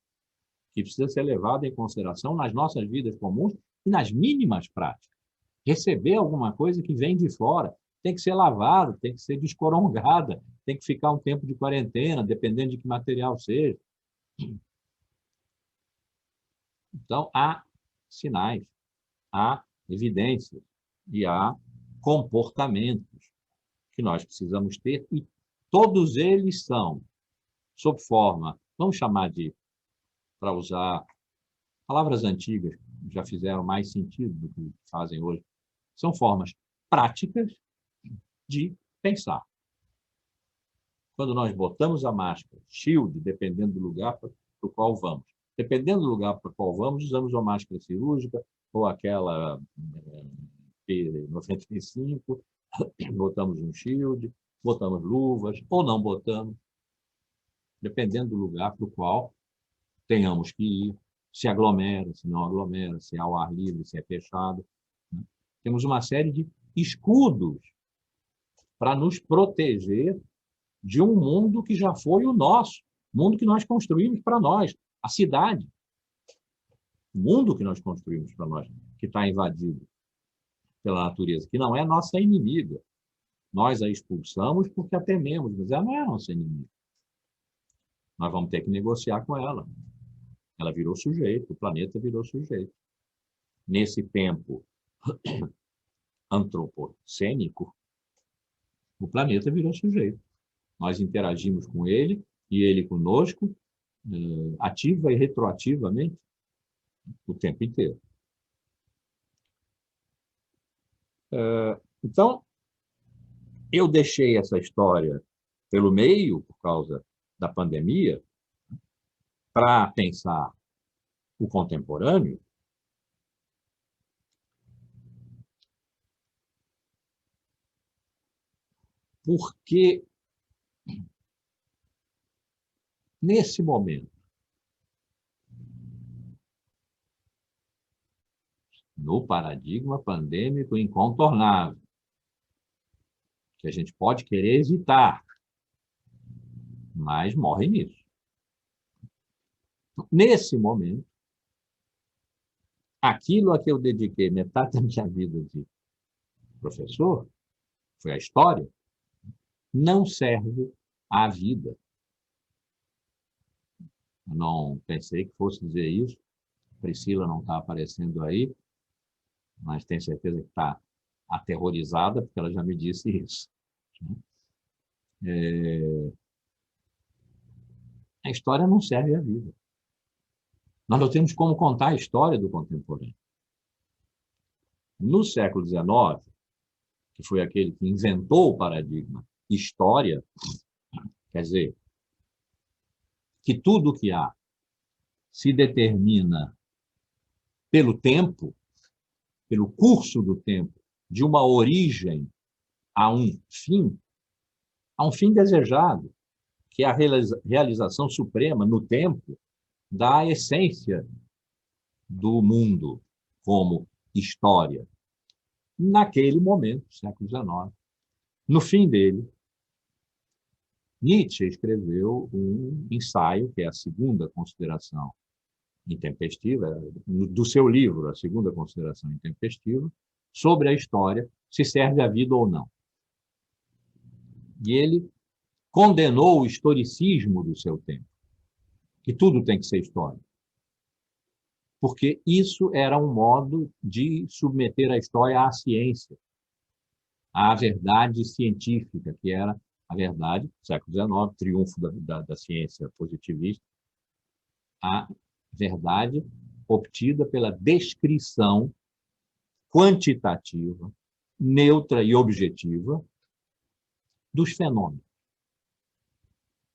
que precisa ser levada em consideração nas nossas vidas comuns e nas mínimas práticas. Receber alguma coisa que vem de fora tem que ser lavada, tem que ser descorongada, tem que ficar um tempo de quarentena, dependendo de que material seja. Então, há sinais, há evidências e há comportamentos que nós precisamos ter, e todos eles são, sob forma, vamos chamar de, para usar palavras antigas, que já fizeram mais sentido do que fazem hoje, são formas práticas de pensar. Quando nós botamos a máscara, shield, dependendo do lugar para o qual vamos. Dependendo do lugar para o qual vamos, usamos uma máscara cirúrgica ou aquela P95, botamos um shield, botamos luvas ou não botamos, dependendo do lugar para o qual tenhamos que ir, se aglomera, se não aglomera, se é ao ar livre, se é fechado. Temos uma série de escudos para nos proteger de um mundo que já foi o nosso, mundo que nós construímos para nós, a cidade, o mundo que nós construímos para nós, que está invadido pela natureza, que não é nossa inimiga. Nós a expulsamos porque a tememos, mas ela não é nossa inimiga. Nós vamos ter que negociar com ela. Ela virou sujeito, o planeta virou sujeito. Nesse tempo antropocênico, o planeta virou sujeito. Nós interagimos com ele e ele conosco, ativa e retroativamente, o tempo inteiro. Então, eu deixei essa história pelo meio, por causa da pandemia, para pensar o contemporâneo, porque nesse momento, no paradigma pandêmico incontornável, que a gente pode querer evitar, mas morre nisso. Nesse momento, aquilo a que eu dediquei metade da minha vida de professor, foi a história, não serve à vida. Eu não pensei que fosse dizer isso. Priscila não está aparecendo aí, mas tenho certeza que está aterrorizada, porque ela já me disse isso. A história não serve à vida. Nós não temos como contar a história do contemporâneo. No século XIX, que foi aquele que inventou o paradigma história, quer dizer, que tudo o que há se determina pelo tempo, pelo curso do tempo, de uma origem a um fim desejado, que é a realização suprema no tempo da essência do mundo como história. Naquele momento, século XIX, no fim dele, Nietzsche escreveu um ensaio, que é a segunda consideração intempestiva, do seu livro, a segunda consideração intempestiva, sobre a história, se serve à vida ou não. E ele condenou o historicismo do seu tempo, que tudo tem que ser história. Porque isso era um modo de submeter a história à ciência, à verdade científica, que era a verdade, século XIX, triunfo da ciência positivista, a verdade obtida pela descrição quantitativa, neutra e objetiva dos fenômenos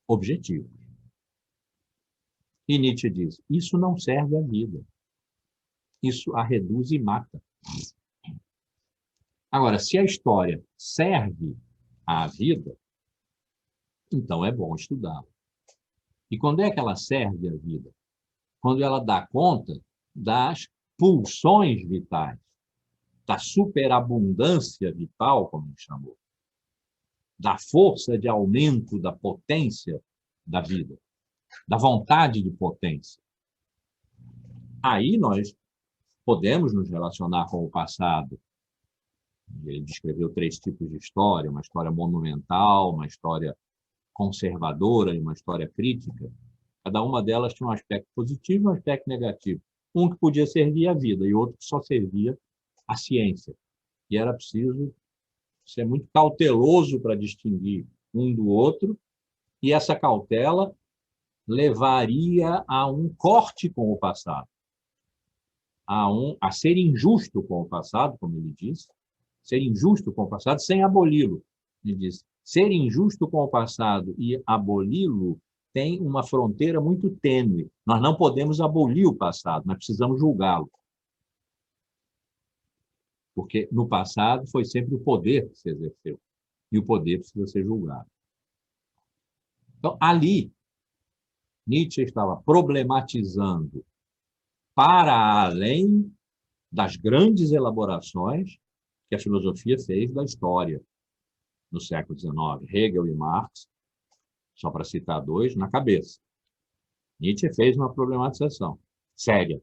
objetivos. E Nietzsche diz, isso não serve à vida. Isso a reduz e mata. Agora, se a história serve à vida, então é bom estudá-la. E quando é que ela serve à vida? Quando ela dá conta das pulsões vitais, da superabundância vital, como ele chamou, da força de aumento da potência da vida, da vontade de potência. Aí nós podemos nos relacionar com o passado. Ele descreveu 3 tipos de história: uma história monumental, uma história conservadora e uma história crítica. Cada uma delas tinha um aspecto positivo e um aspecto negativo. Um que podia servir à vida e outro que só servia à ciência. E era preciso ser muito cauteloso para distinguir um do outro, e essa cautela levaria a um corte com o passado, a ser injusto com o passado, como ele disse, ser injusto com o passado sem aboli-lo. Ele diz, ser injusto com o passado e aboli-lo tem uma fronteira muito tênue. Nós não podemos abolir o passado, nós precisamos julgá-lo. Porque no passado foi sempre o poder que se exerceu, e o poder precisa ser julgado. Então, ali, Nietzsche estava problematizando para além das grandes elaborações que a filosofia fez da história no século XIX. Hegel e Marx, só para citar 2, na cabeça. Nietzsche fez uma problematização séria.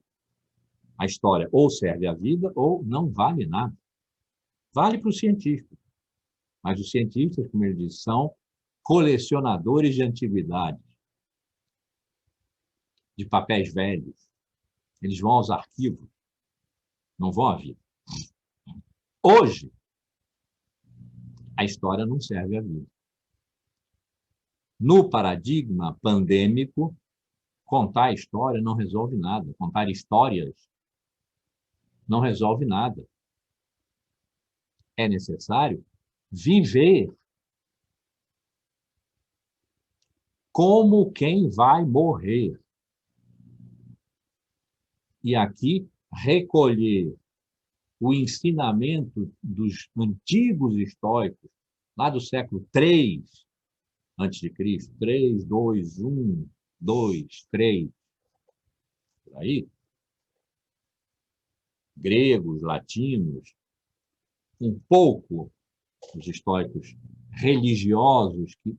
A história ou serve à vida ou não vale nada. Vale para os cientistas, mas os cientistas, como ele diz, são colecionadores de antiguidades, de papéis velhos. Eles vão aos arquivos, não vão à vida. Hoje, a história não serve à vida. No paradigma pandêmico, contar a história não resolve nada. Contar histórias não resolve nada. É necessário viver como quem vai morrer. E aqui, recolher o ensinamento dos antigos estoicos, lá do século III a.C., 3, 2, 1, 2, 3, por aí, gregos, latinos, um pouco os estoicos religiosos que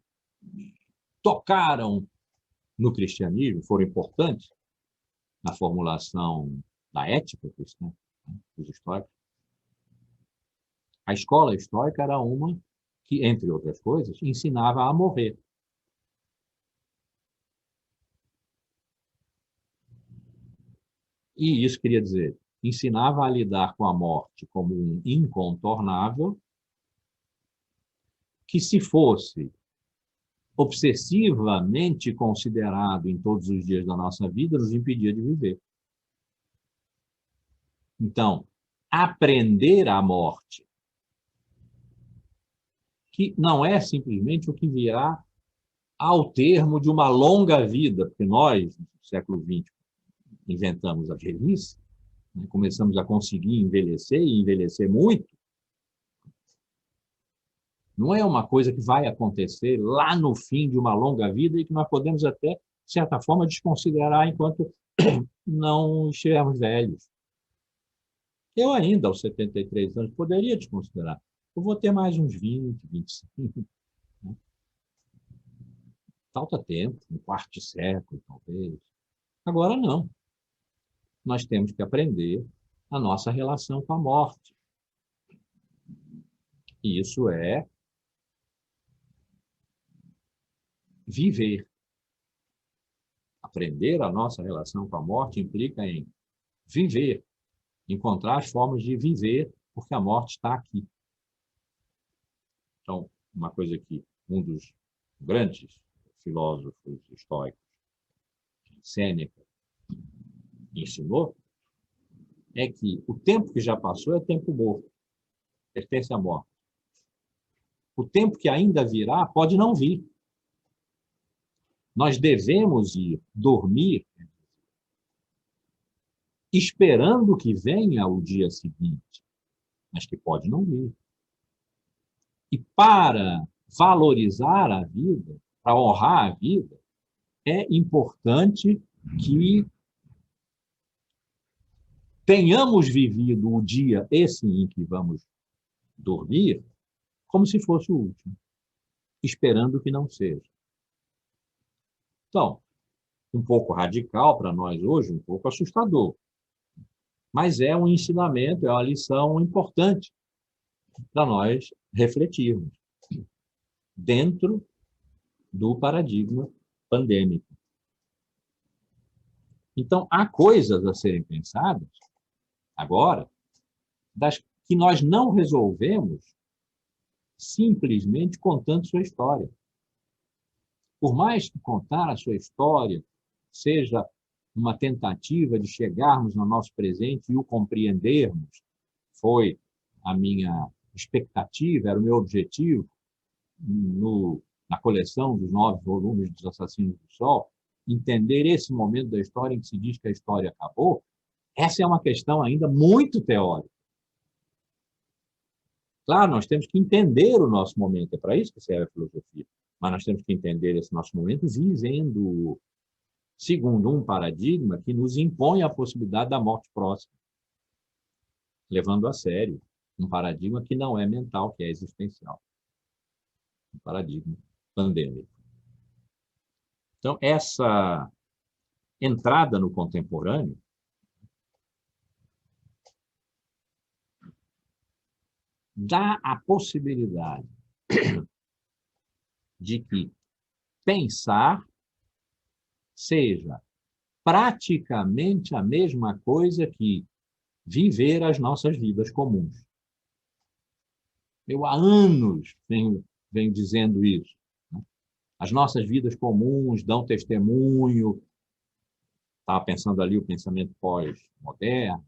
tocaram no cristianismo, foram importantes na formulação da ética cristã, dos estoicos. A escola estoica era uma que, entre outras coisas, ensinava a morrer. E isso queria dizer, ensinava a lidar com a morte como um incontornável, que se fosse obsessivamente considerado em todos os dias da nossa vida, nos impedia de viver. Então, aprender a morte, que não é simplesmente o que virá ao termo de uma longa vida, porque nós, no século XX, inventamos a velhice, né? Começamos a conseguir envelhecer e envelhecer muito. Não é uma coisa que vai acontecer lá no fim de uma longa vida e que nós podemos até, de certa forma, desconsiderar enquanto não estivermos velhos. Eu ainda, aos 73 anos, poderia desconsiderar. Eu vou ter mais uns 20, 25. Né? Falta tempo, um quarto de século, talvez. Agora, não. Nós temos que aprender a nossa relação com a morte. E isso é viver. Aprender a nossa relação com a morte implica em viver, encontrar as formas de viver, porque a morte está aqui. Então, uma coisa que um dos grandes filósofos estoicos, Sêneca, ensinou, é que o tempo que já passou é tempo morto, pertence à morte. O tempo que ainda virá pode não vir. Nós devemos ir dormir esperando que venha o dia seguinte. mas que pode não vir. E para valorizar a vida, para honrar a vida, é importante que tenhamos vivido o dia esse em que vamos dormir como se fosse o último, esperando que não seja. Então, um pouco radical para nós hoje, um pouco assustador, mas é um ensinamento, é uma lição importante para nós refletirmos dentro do paradigma pandêmico. Então, há coisas a serem pensadas agora, das que nós não resolvemos simplesmente contando sua história. Por mais que contar a sua história seja uma tentativa de chegarmos no nosso presente e o compreendermos, foi a minha expectativa, era o meu objetivo na coleção dos 9 volumes dos Assassinos do Sol, entender esse momento da história em que se diz que a história acabou. Essa é uma questão ainda muito teórica. Claro, nós temos que entender o nosso momento, é para isso que serve a filosofia, mas nós temos que entender esse nosso momento vivendo segundo um paradigma que nos impõe a possibilidade da morte próxima, levando a sério um paradigma que não é mental, que é existencial, um paradigma pandêmico. Então, essa entrada no contemporâneo dá a possibilidade de que pensar seja praticamente a mesma coisa que viver as nossas vidas comuns. Eu há anos venho dizendo isso. As nossas vidas comuns dão testemunho. Estava pensando ali o pensamento pós-moderno.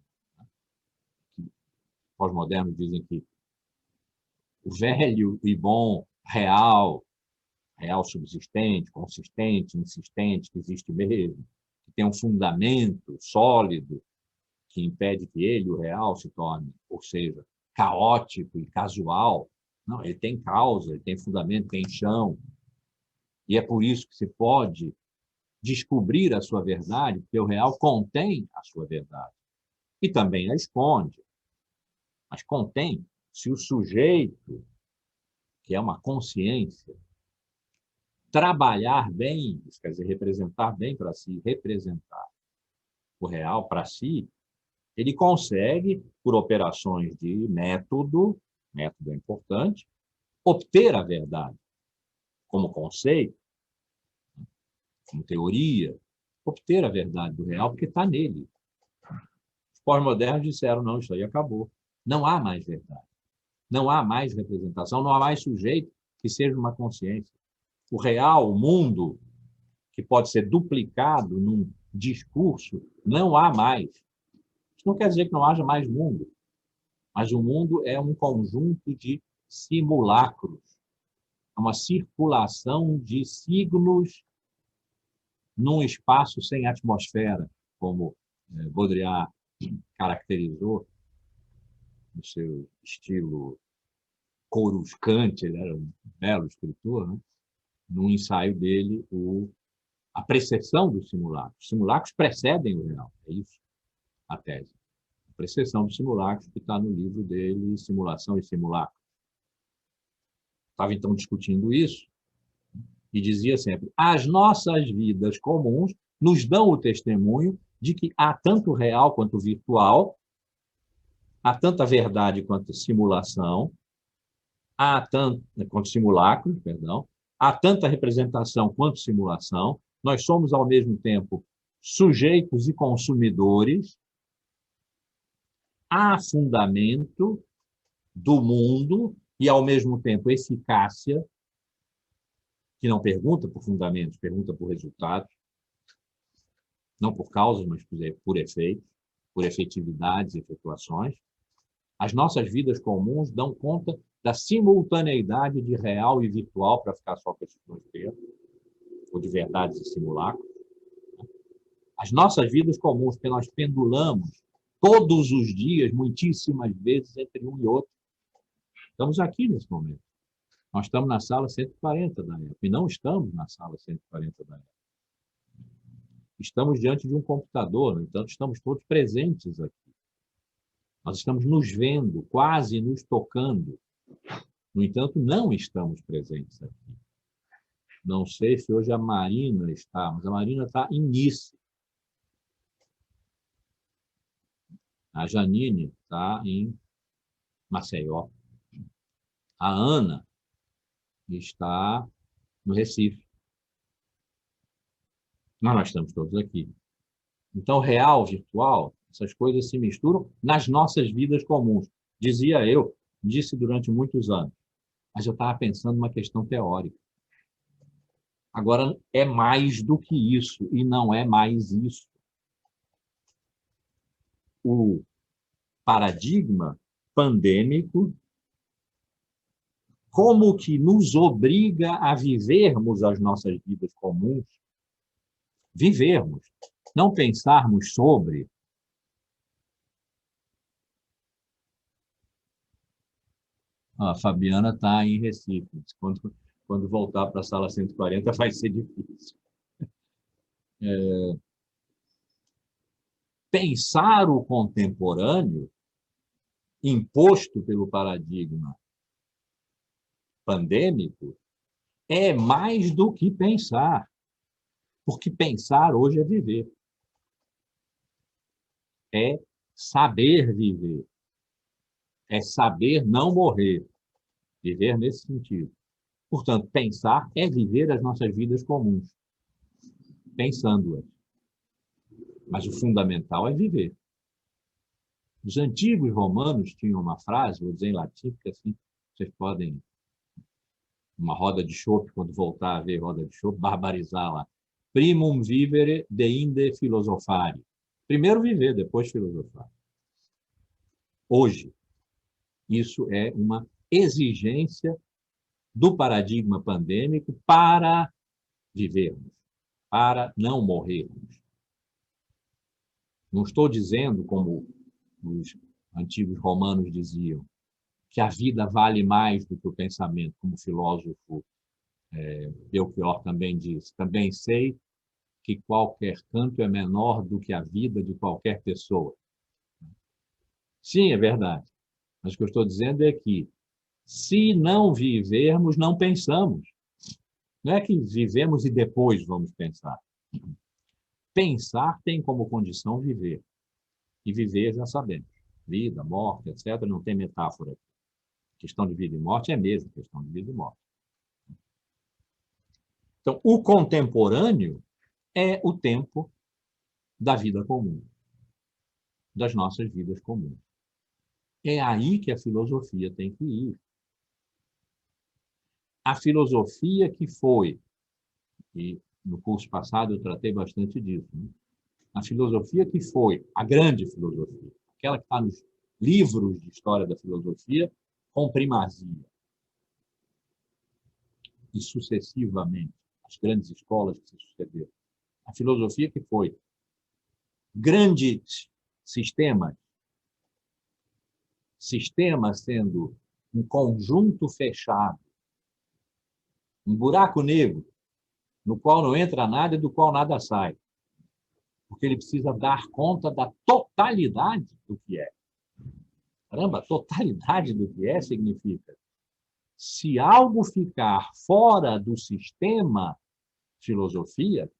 Pós-modernos dizem que o velho e bom real subsistente, consistente, insistente, que existe mesmo, que tem um fundamento sólido que impede que ele, o real, se torne, ou seja, caótico e casual. Não, ele tem causa, ele tem fundamento, tem chão. E é por isso que se pode descobrir a sua verdade, porque o real contém a sua verdade. E também a esconde. Mas contém, se o sujeito, que é uma consciência, trabalhar bem, isso quer dizer, representar bem para si, representar o real para si, ele consegue, por operações de método é importante, obter a verdade como conceito, como teoria, obter a verdade do real, porque está nele. Os pós-modernos disseram, não, isso aí acabou. Não há mais verdade. Não há mais representação, não há mais sujeito que seja uma consciência. O real, o mundo, que pode ser duplicado num discurso, não há mais. Isso não quer dizer que não haja mais mundo, mas o mundo é um conjunto de simulacros, é uma circulação de signos num espaço sem atmosfera, como Baudrillard caracterizou no seu estilo coruscante, ele era um belo escritor, né? No ensaio dele, a precessão dos simulacros. Os simulacros precedem o real, é isso a tese. A precessão dos simulacros que está no livro dele, Simulação e Simulacro. Estava, então, discutindo isso e dizia sempre, as nossas vidas comuns nos dão o testemunho de que há tanto real quanto virtual, há tanta verdade quanto simulação, quanto simulacro, perdão, há tanta representação quanto simulação, nós somos, ao mesmo tempo, sujeitos e consumidores, há fundamento do mundo e, ao mesmo tempo, eficácia, que não pergunta por fundamentos, pergunta por resultados, não por causas, mas por efeitos, por efetividades e efetuações. As nossas vidas comuns dão conta da simultaneidade de real e virtual, para ficar só com esses dois termos, ou de verdades e simulacros. As nossas vidas comuns, que nós pendulamos todos os dias, muitíssimas vezes, entre um e outro. Estamos aqui nesse momento. Nós estamos na sala 140 da EPA, e não estamos na sala 140 da EPA. Estamos diante de um computador, no entanto, estamos todos presentes aqui. Nós estamos nos vendo, quase nos tocando. No entanto, não estamos presentes aqui. Não sei se hoje a Marina está, mas a Marina está em Nice. A Janine está em Maceió. A Ana está no Recife. Mas nós estamos todos aqui. Então, real, virtual, essas coisas se misturam nas nossas vidas comuns. Dizia eu, disse durante muitos anos, mas eu estava pensando numa questão teórica. Agora, é mais do que isso, e não é mais isso. O paradigma pandêmico, como que nos obriga a vivermos as nossas vidas comuns, vivermos, não pensarmos sobre. A Fabiana está em Recife. Quando voltar para a sala 140 vai ser difícil. Pensar o contemporâneo, imposto pelo paradigma pandêmico, é mais do que pensar. Porque pensar hoje é viver. É saber viver. É saber não morrer. Viver nesse sentido. Portanto, pensar é viver as nossas vidas comuns. Pensando-as. Mas o fundamental é viver. Os antigos romanos tinham uma frase, vou dizer em latim, porque assim vocês podem, uma roda de chope, quando voltar a ver roda de chope, barbarizar lá. Primum vivere deinde philosophari. Primeiro viver, depois filosofar. Hoje, isso é uma exigência do paradigma pandêmico para vivermos, para não morrermos. Não estou dizendo, como os antigos romanos diziam, que a vida vale mais do que o pensamento, como o filósofo Belchior também disse. Também sei que qualquer canto é menor do que a vida de qualquer pessoa. Sim, é verdade. Mas o que eu estou dizendo é que, se não vivermos, não pensamos. Não é que vivemos e depois vamos pensar. Pensar tem como condição viver. E viver já sabemos. Vida, morte, etc. Não tem metáfora. Questão de vida e morte é mesmo questão de vida e morte. Então, o contemporâneo é o tempo da vida comum, das nossas vidas comuns. É aí que a filosofia tem que ir. A filosofia que foi, e no curso passado eu tratei bastante disso, né? A filosofia que foi a grande filosofia, aquela que está nos livros de história da filosofia, com primazia. E sucessivamente, as grandes escolas que se sucederam. A filosofia que foi grandes sistemas sendo um conjunto fechado, um buraco negro, no qual não entra nada e do qual nada sai. Porque ele precisa dar conta da totalidade do que é. Caramba, a totalidade do que é significa, se algo ficar fora do sistema filosofia,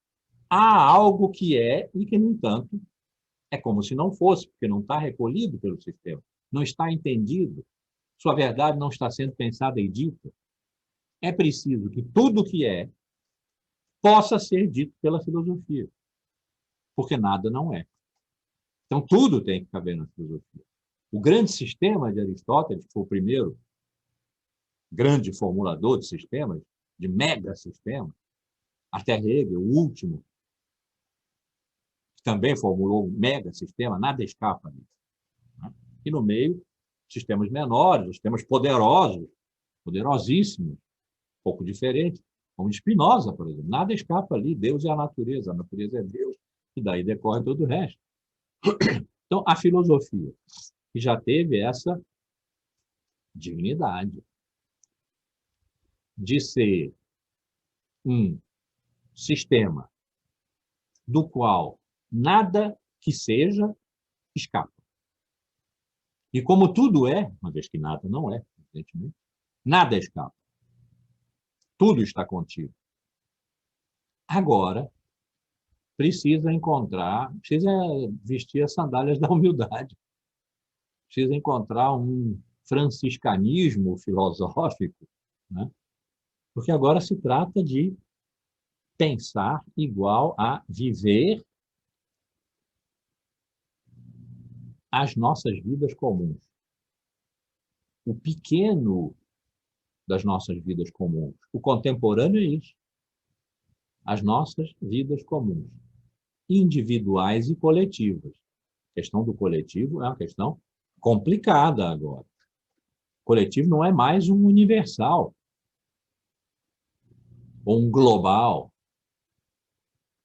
há algo que é e que, no entanto, é como se não fosse, porque não está recolhido pelo sistema, não está entendido, sua verdade não está sendo pensada e dita. É preciso que tudo o que é possa ser dito pela filosofia, porque nada não é. Então, tudo tem que caber na filosofia. O grande sistema de Aristóteles, que foi o primeiro grande formulador de sistemas, de mega sistemas, até Hegel, o último, que também formulou um mega sistema, nada escapa disso. E no meio, sistemas menores, sistemas poderosos, poderosíssimos, um pouco diferentes, como de Spinoza, por exemplo. Nada escapa ali, Deus é a natureza é Deus, e daí decorre todo o resto. Então, a filosofia, que já teve essa dignidade de ser um sistema do qual nada que seja escapa. E como tudo é, uma vez que nada não é, evidentemente, nada escapa. Tudo está contido. Agora, precisa vestir as sandálias da humildade. Precisa encontrar um franciscanismo filosófico, né? Porque agora se trata de pensar igual a viver as nossas vidas comuns. O pequeno das nossas vidas comuns. O contemporâneo é isso. As nossas vidas comuns, individuais e coletivas. A questão do coletivo é uma questão complicada agora. O coletivo não é mais um universal ou um global,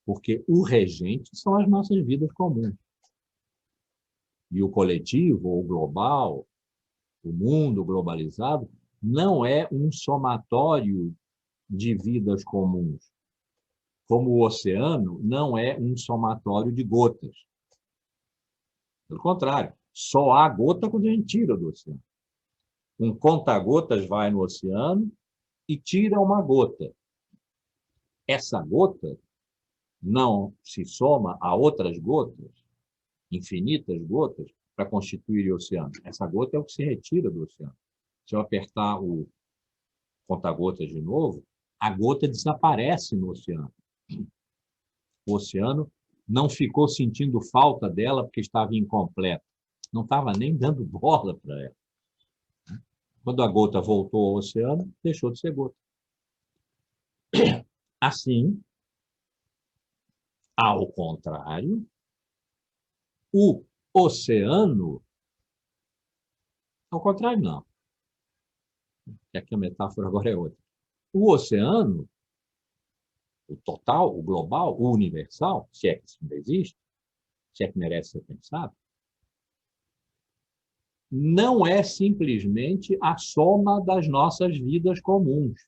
porque o regente são as nossas vidas comuns. E o coletivo, ou o global, o mundo globalizado, não é um somatório de vidas comuns. Como o oceano não é um somatório de gotas. Pelo contrário, só há gota quando a gente tira do oceano. Um conta-gotas vai no oceano e tira uma gota. Essa gota não se soma a outras gotas, infinitas gotas, para constituir o oceano. Essa gota é o que se retira do oceano. Se eu apertar o conta-gotas de novo, a gota desaparece no oceano. O oceano não ficou sentindo falta dela porque estava incompleta. Não estava nem dando bola para ela. Quando a gota voltou ao oceano, deixou de ser gota. Assim, ao contrário, o oceano, ao contrário não, porque aqui a metáfora agora é outra. O oceano, o total, o global, o universal, se é que isso ainda existe, se é que merece ser pensado, não é simplesmente a soma das nossas vidas comuns.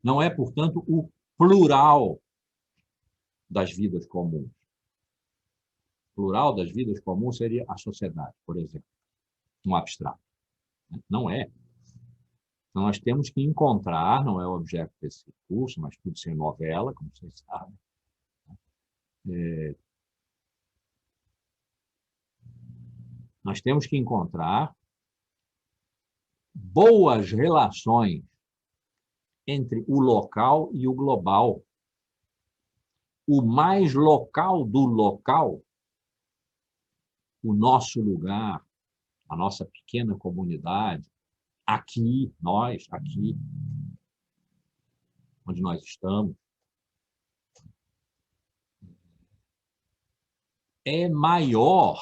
Não é, portanto, o plural das vidas comuns. O plural das vidas comuns seria a sociedade, por exemplo, um abstrato. Não é. Então, nós temos que encontrar, não é o objeto desse curso, mas tudo sem novela, como vocês sabem, nós temos que encontrar boas relações entre o local e o global. O mais local do local, o nosso lugar, a nossa pequena comunidade, aqui, nós, aqui, onde nós estamos, é maior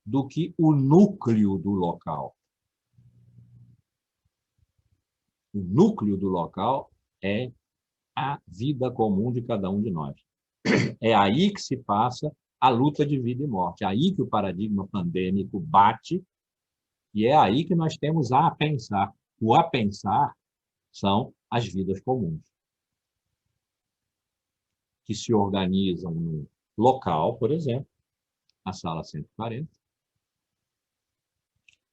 do que o núcleo do local. O núcleo do local é a vida comum de cada um de nós. É aí que se passa a luta de vida e morte. É aí que o paradigma pandêmico bate e é aí que nós temos a pensar. O a pensar são as vidas comuns, que se organizam no local, por exemplo, a sala 140,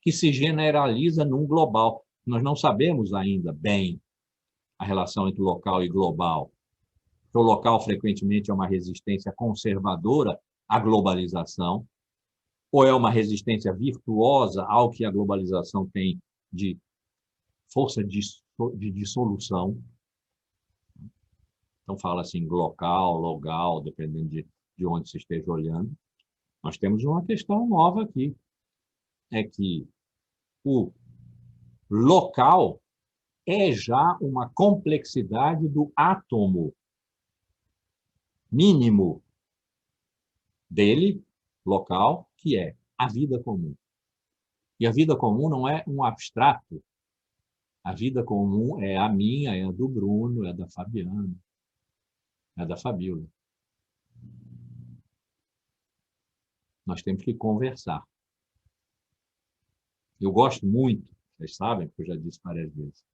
que se generaliza num global. Nós não sabemos ainda bem a relação entre local e global. O local, frequentemente, é uma resistência conservadora à globalização, ou é uma resistência virtuosa ao que a globalização tem de força de dissolução. Então, fala assim, local, logal, dependendo de onde se esteja olhando. Nós temos uma questão nova aqui, é que o local é já uma complexidade do átomo mínimo dele, local, que é a vida comum. E a vida comum não é um abstrato. A vida comum é a minha, é a do Bruno, é a da Fabiana, é a da Fabíola. nós temos que conversar. Eu gosto muito, vocês sabem, porque eu já disse várias vezes,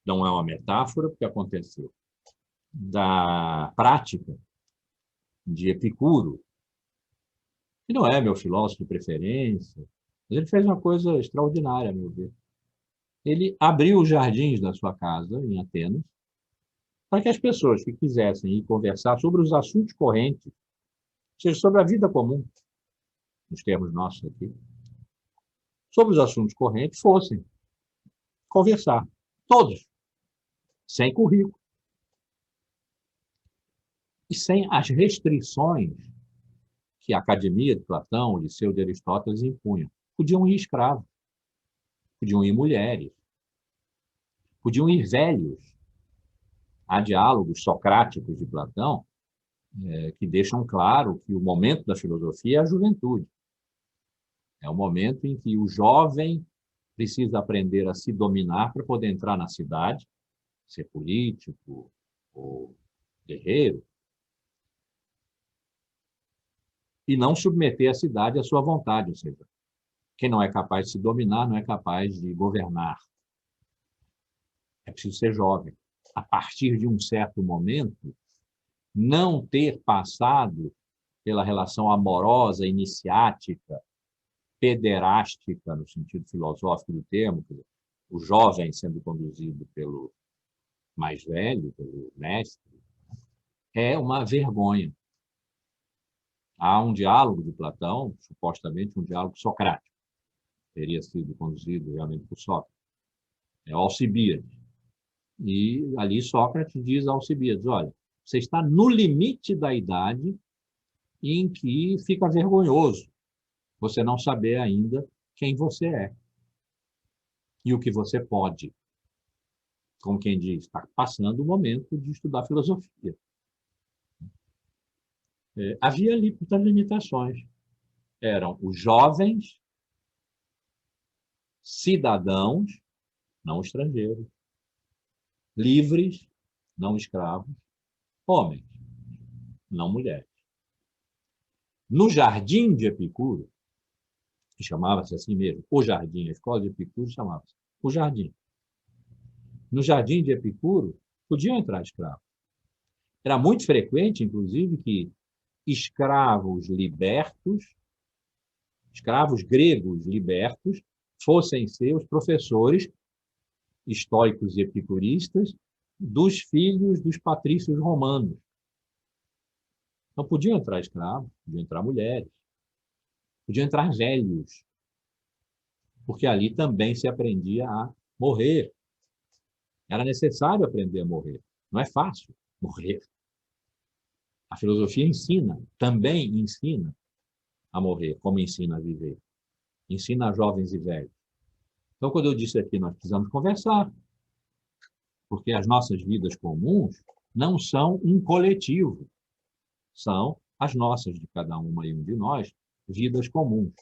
não é uma metáfora, porque aconteceu, da prática de Epicuro, que não é meu filósofo de preferência, mas ele fez uma coisa extraordinária, a meu ver. Ele abriu os jardins da sua casa, em Atenas, para que as pessoas que quisessem ir conversar sobre os assuntos correntes, ou seja, sobre a vida comum, nos termos nossos aqui, sobre os assuntos correntes, fossem conversar. Todos. Sem currículo. E sem as restrições que a Academia de Platão, o Liceu de Aristóteles impunham. Podiam ir escravos, podiam ir mulheres, podiam ir velhos. Há diálogos socráticos de Platão que deixam claro que o momento da filosofia é a juventude. É o momento em que o jovem precisa aprender a se dominar para poder entrar na cidade, ser político ou guerreiro, e não submeter a cidade à sua vontade, ou seja, quem não é capaz de se dominar não é capaz de governar. É preciso ser jovem. A partir de um certo momento, não ter passado pela relação amorosa, iniciática, pederástica, no sentido filosófico do termo, o jovem sendo conduzido pelo mais velho, pelo mestre, é uma vergonha. Há um diálogo de Platão, supostamente um diálogo socrático, teria sido conduzido realmente por Sócrates, é Alcibíades. E ali Sócrates diz a Alcibíades, olha, você está no limite da idade em que fica vergonhoso você não saber ainda quem você é e o que você pode. Como quem diz, está passando o momento de estudar filosofia. Havia ali muitas limitações. Eram os jovens cidadãos, não estrangeiros, livres, não escravos, homens, não mulheres. No Jardim de Epicuro, que chamava-se assim mesmo, o Jardim, a escola de Epicuro chamava-se o Jardim. No Jardim de Epicuro, podiam entrar escravos. Era muito frequente, inclusive, que escravos libertos, escravos gregos libertos, fossem seus professores estoicos e epicuristas dos filhos dos patrícios romanos. Não podiam entrar escravos, podiam entrar mulheres, podiam entrar velhos, porque ali também se aprendia a morrer. Era necessário aprender a morrer. Não é fácil morrer. A filosofia ensina, também ensina a morrer, como ensina a viver. Ensina a jovens e velhos. Então, quando eu disse aqui, nós precisamos conversar, porque as nossas vidas comuns não são um coletivo, são as nossas, de cada uma e um de nós, vidas comuns.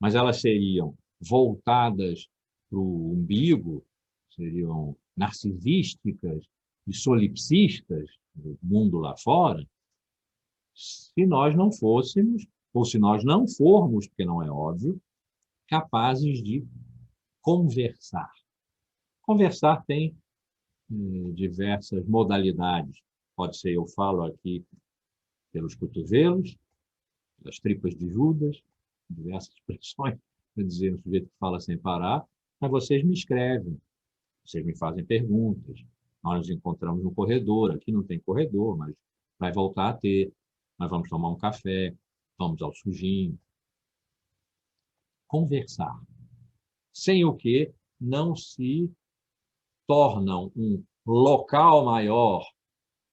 Mas elas seriam voltadas para o umbigo, seriam narcisísticas e solipsistas do mundo lá fora, se nós não fôssemos, ou se nós não formos, porque não é óbvio, capazes de conversar. Conversar tem diversas modalidades. Pode ser, eu falo aqui pelos cotovelos, pelas tripas de Judas, diversas expressões, para dizer um sujeito que fala sem parar, mas vocês me escrevem, vocês me fazem perguntas, nós nos encontramos no corredor, aqui não tem corredor, mas vai voltar a ter, nós vamos tomar um café, vamos ao sujinho. Conversar, sem o que não se tornam um local maior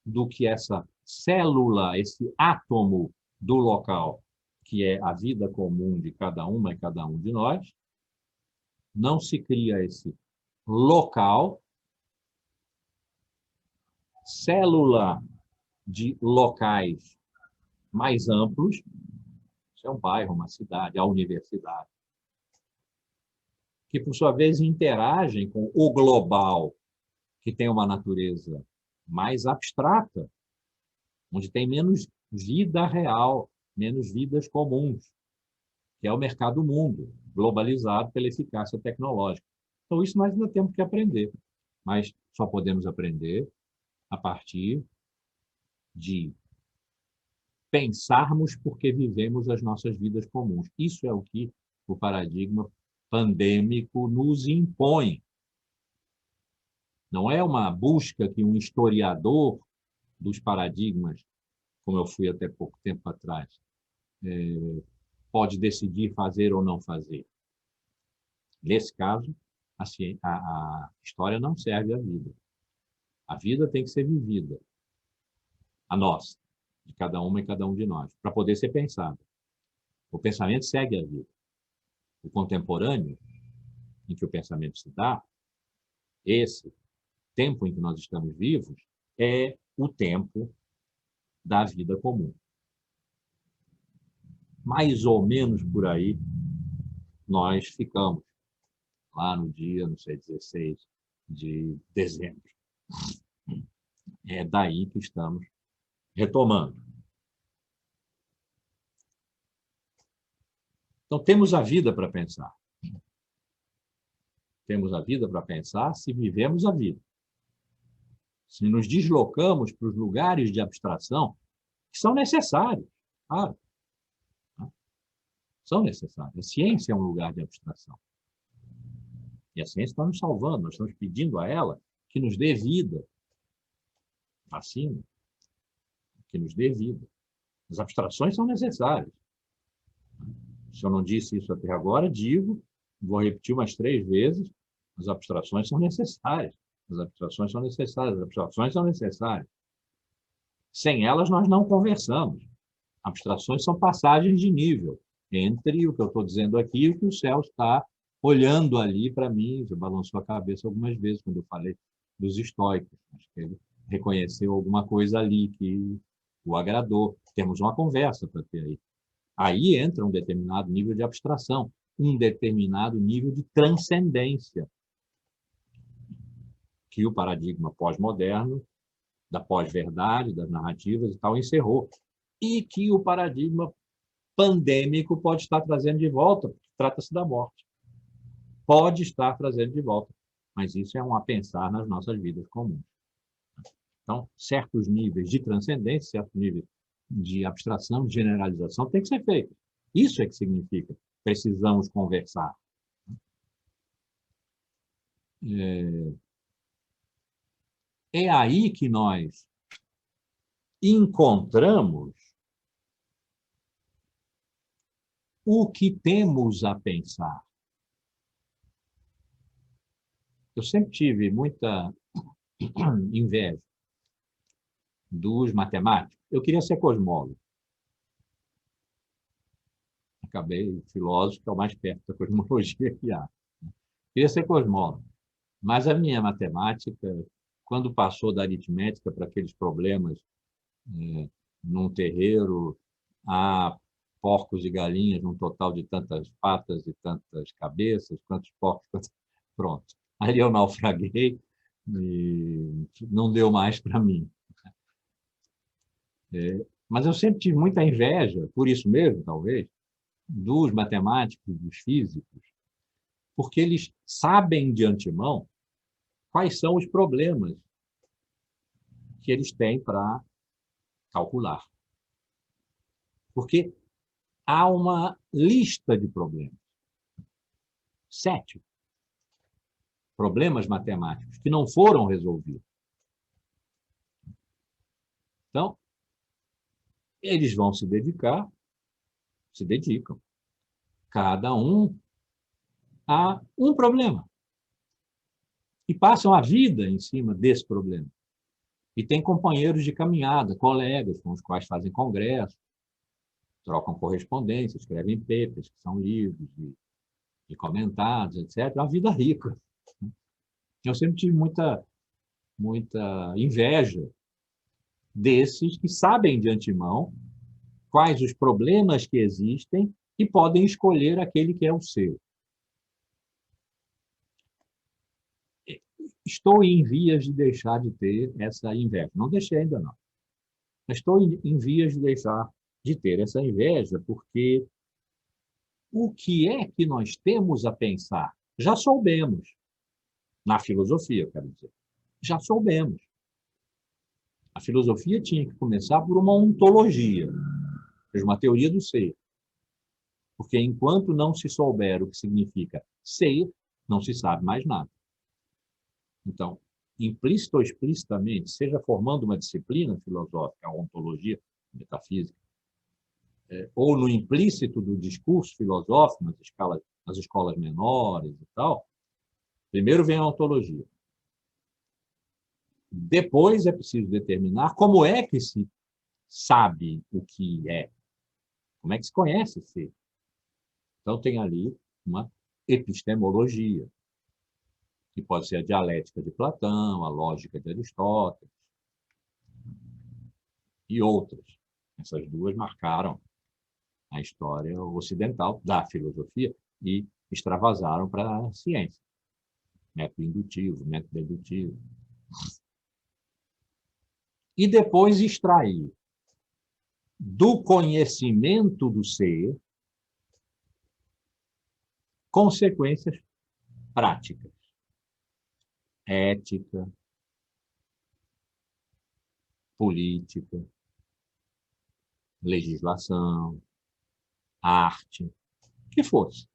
do que essa célula, esse átomo do local, que é a vida comum de cada uma e cada um de nós, não se cria esse local, célula de locais mais amplos, isso é um bairro, uma cidade, a universidade, que, por sua vez, interagem com o global, que tem uma natureza mais abstrata, onde tem menos vida real, menos vidas comuns, que é o mercado mundo, globalizado pela eficácia tecnológica. Então, isso nós ainda temos que aprender, mas só podemos aprender a partir de pensarmos porque vivemos as nossas vidas comuns. Isso é o que o paradigma pandêmico nos impõe. Não é uma busca que um historiador dos paradigmas, como eu fui até pouco tempo atrás, pode decidir fazer ou não fazer. Nesse caso, a história não serve à vida. A vida tem que ser vivida, a nossa, de cada uma e cada um de nós, para poder ser pensada. O pensamento segue a vida. O contemporâneo, em que o pensamento se dá, esse tempo em que nós estamos vivos, é o tempo da vida comum. Mais ou menos por aí nós ficamos, lá no dia, não sei, 16 de dezembro. É daí que estamos retomando. Então, temos a vida para pensar. Temos a vida para pensar se vivemos a vida. Se nos deslocamos para os lugares de abstração, que são necessários, claro. São necessários. A ciência é um lugar de abstração. E a ciência está nos salvando, nós estamos pedindo a ela que nos dê vida. Vacina, que nos dê vida. As abstrações são necessárias. Se eu não disse isso até agora, digo, vou repetir umas 3 vezes, as abstrações são necessárias. As abstrações são necessárias, as abstrações são necessárias. Sem elas, nós não conversamos. Abstrações são passagens de nível entre o que eu estou dizendo aqui e o que o céu está olhando ali para mim. Você balançou a cabeça algumas vezes quando eu falei dos estoicos. Acho que ele reconheceu alguma coisa ali que o agradou. Temos uma conversa para ter aí. Aí entra um determinado nível de abstração, um determinado nível de transcendência, que o paradigma pós-moderno, da pós-verdade, das narrativas e tal, encerrou. E que o paradigma pandêmico pode estar trazendo de volta, porque trata-se da morte. Pode estar trazendo de volta, mas isso é um a pensar nas nossas vidas comuns. Então, certos níveis de transcendência, certos níveis de abstração, de generalização, tem que ser feito. Isso é que significa precisamos conversar. É aí que nós encontramos o que temos a pensar. Eu sempre tive muita inveja dos matemáticos. Eu queria ser cosmólogo. Acabei filósofo, que é o mais perto da cosmologia que há. Queria ser cosmólogo. Mas a minha matemática, quando passou da aritmética para aqueles problemas num terreiro, há porcos e galinhas num total de tantas patas e tantas cabeças, quantos porcos, pronto. Aí eu naufraguei e não deu mais para mim. Mas eu sempre tive muita inveja, por isso mesmo, talvez, dos matemáticos, dos físicos, porque eles sabem de antemão quais são os problemas que eles têm para calcular. Porque há uma lista de problemas. 7 problemas matemáticos que não foram resolvidos. Então, eles vão se dedicam, cada um a um problema. E passam a vida em cima desse problema. E tem companheiros de caminhada, colegas com os quais fazem congressos, trocam correspondência, escrevem papers, que são livros e comentados, etc. É uma vida rica. Eu sempre tive muita inveja desses que sabem de antemão quais os problemas que existem e podem escolher aquele que é o seu. Estou em vias de deixar de ter essa inveja. Não deixei ainda, não. Estou em vias de deixar de ter essa inveja, porque o que é que nós temos a pensar? Já soubemos, na filosofia, quero dizer. Já soubemos. A filosofia tinha que começar por uma ontologia, ou seja, uma teoria do ser. Porque enquanto não se souber o que significa ser, não se sabe mais nada. Então, implícito ou explicitamente, seja formando uma disciplina filosófica, a ontologia, a metafísica, ou no implícito do discurso filosófico, nas escolas menores e tal, primeiro vem a ontologia. Depois é preciso determinar como é que se sabe o que é, como é que se conhece ser. Então, tem ali uma epistemologia, que pode ser a dialética de Platão, a lógica de Aristóteles e outras. Essas duas marcaram a história ocidental da filosofia e extravasaram para a ciência. Método indutivo, método dedutivo. E depois extrair do conhecimento do ser consequências práticas, ética, política, legislação, arte, o que fosse,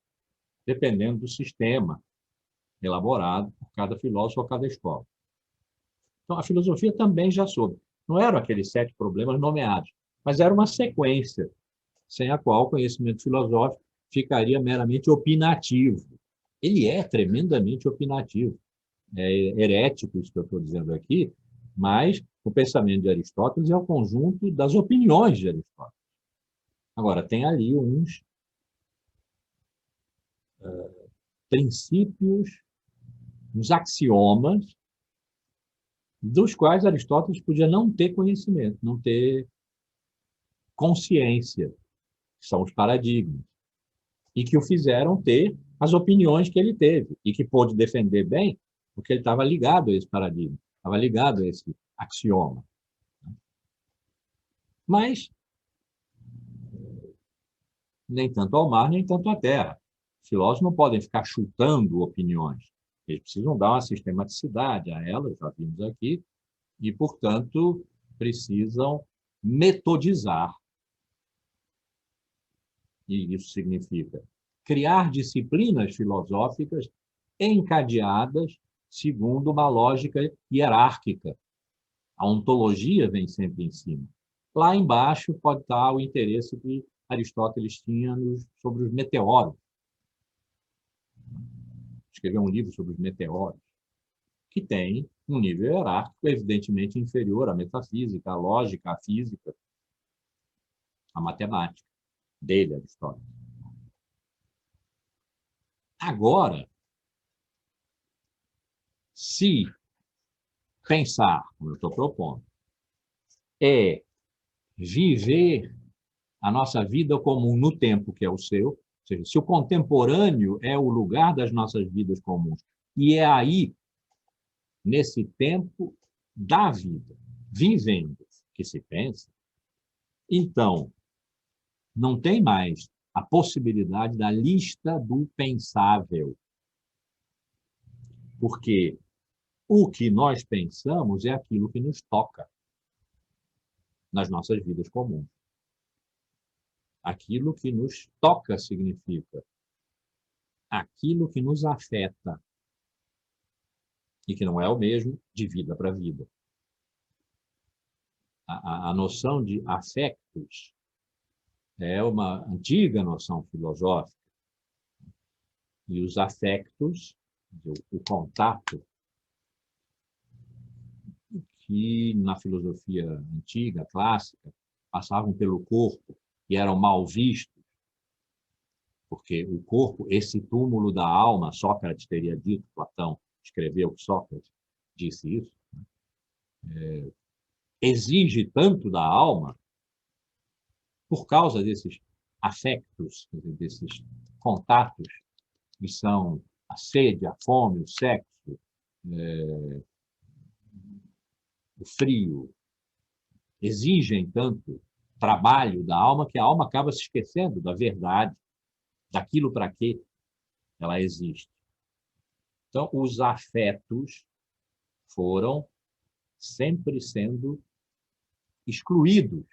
dependendo do sistema elaborado por cada filósofo ou cada escola. Então, a filosofia também já soube. Não eram aqueles 7 problemas nomeados, mas era uma sequência, sem a qual o conhecimento filosófico ficaria meramente opinativo. Ele é tremendamente opinativo. É herético isso que eu estou dizendo aqui, mas o pensamento de Aristóteles é o conjunto das opiniões de Aristóteles. Agora, tem ali uns princípios, uns axiomas, dos quais Aristóteles podia não ter conhecimento, não ter consciência, que são os paradigmas, e que o fizeram ter as opiniões que ele teve, e que pôde defender bem, porque ele estava ligado a esse paradigma, estava ligado a esse axioma. Mas nem tanto ao mar, nem tanto à terra. Os filósofos não podem ficar chutando opiniões. Eles precisam dar uma sistematicidade a elas, já vimos aqui, e, portanto, precisam metodizar. E isso significa criar disciplinas filosóficas encadeadas segundo uma lógica hierárquica. A ontologia vem sempre em cima. Lá embaixo pode estar o interesse que Aristóteles tinha sobre os meteoros. Escreveu um livro sobre os meteoros, que tem um nível hierárquico evidentemente inferior à metafísica, à lógica, à física, à matemática dele, Aristóteles. Agora, se pensar, como eu estou propondo, é viver a nossa vida comum no tempo que é o seu, ou seja, se o contemporâneo é o lugar das nossas vidas comuns, e é aí, nesse tempo da vida, vivendo, que se pensa, então, não tem mais a possibilidade da lista do pensável, porque o que nós pensamos é aquilo que nos toca nas nossas vidas comuns. Aquilo que nos toca significa aquilo que nos afeta e que não é o mesmo de vida para vida. A noção de afetos é uma antiga noção filosófica. E os afetos, o contato, que na filosofia antiga, clássica, passavam pelo corpo e eram mal vistos, porque o corpo, esse túmulo da alma, Sócrates teria dito, Platão escreveu que Sócrates disse isso, exige tanto da alma por causa desses afetos, desses contatos, que são a sede, a fome, o sexo, o frio, exigem tanto trabalho da alma que a alma acaba se esquecendo da verdade, daquilo para que ela existe. Então, os afetos foram sempre sendo excluídos.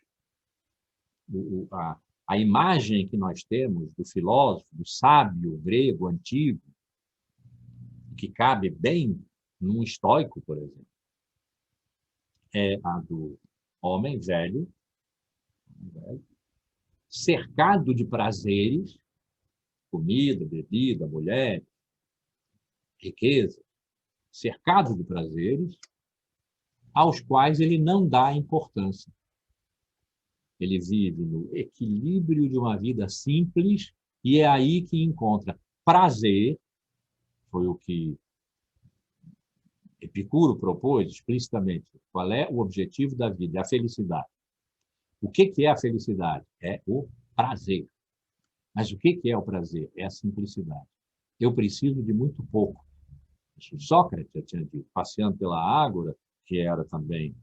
A imagem que nós temos do filósofo, do sábio grego antigo, que cabe bem num estoico, por exemplo, é a do homem velho, cercado de prazeres, comida, bebida, mulher, riqueza, cercado de prazeres, aos quais ele não dá importância. Ele vive no equilíbrio de uma vida simples e é aí que encontra prazer, foi o que Epicuro propôs explicitamente. Qual é o objetivo da vida? É a felicidade. O que é a felicidade? É o prazer. Mas o que é o prazer? É a simplicidade. Eu preciso de muito pouco. Isso Sócrates já tinha dito, passeando pela Ágora, que era também,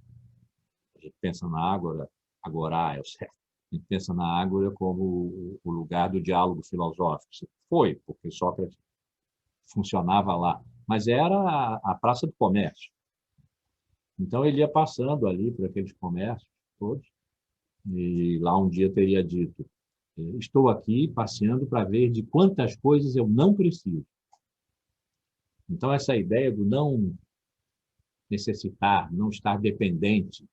a gente pensa na Ágora, agora é o certo. A gente pensa na Ágora como o lugar do diálogo filosófico. Foi, porque Sócrates funcionava lá. Mas era a Praça do Comércio. Então, ele ia passando ali por aqueles comércios todos, e lá um dia teria dito, estou aqui passeando para ver de quantas coisas eu não preciso. Então, essa ideia do não necessitar, não estar dependente,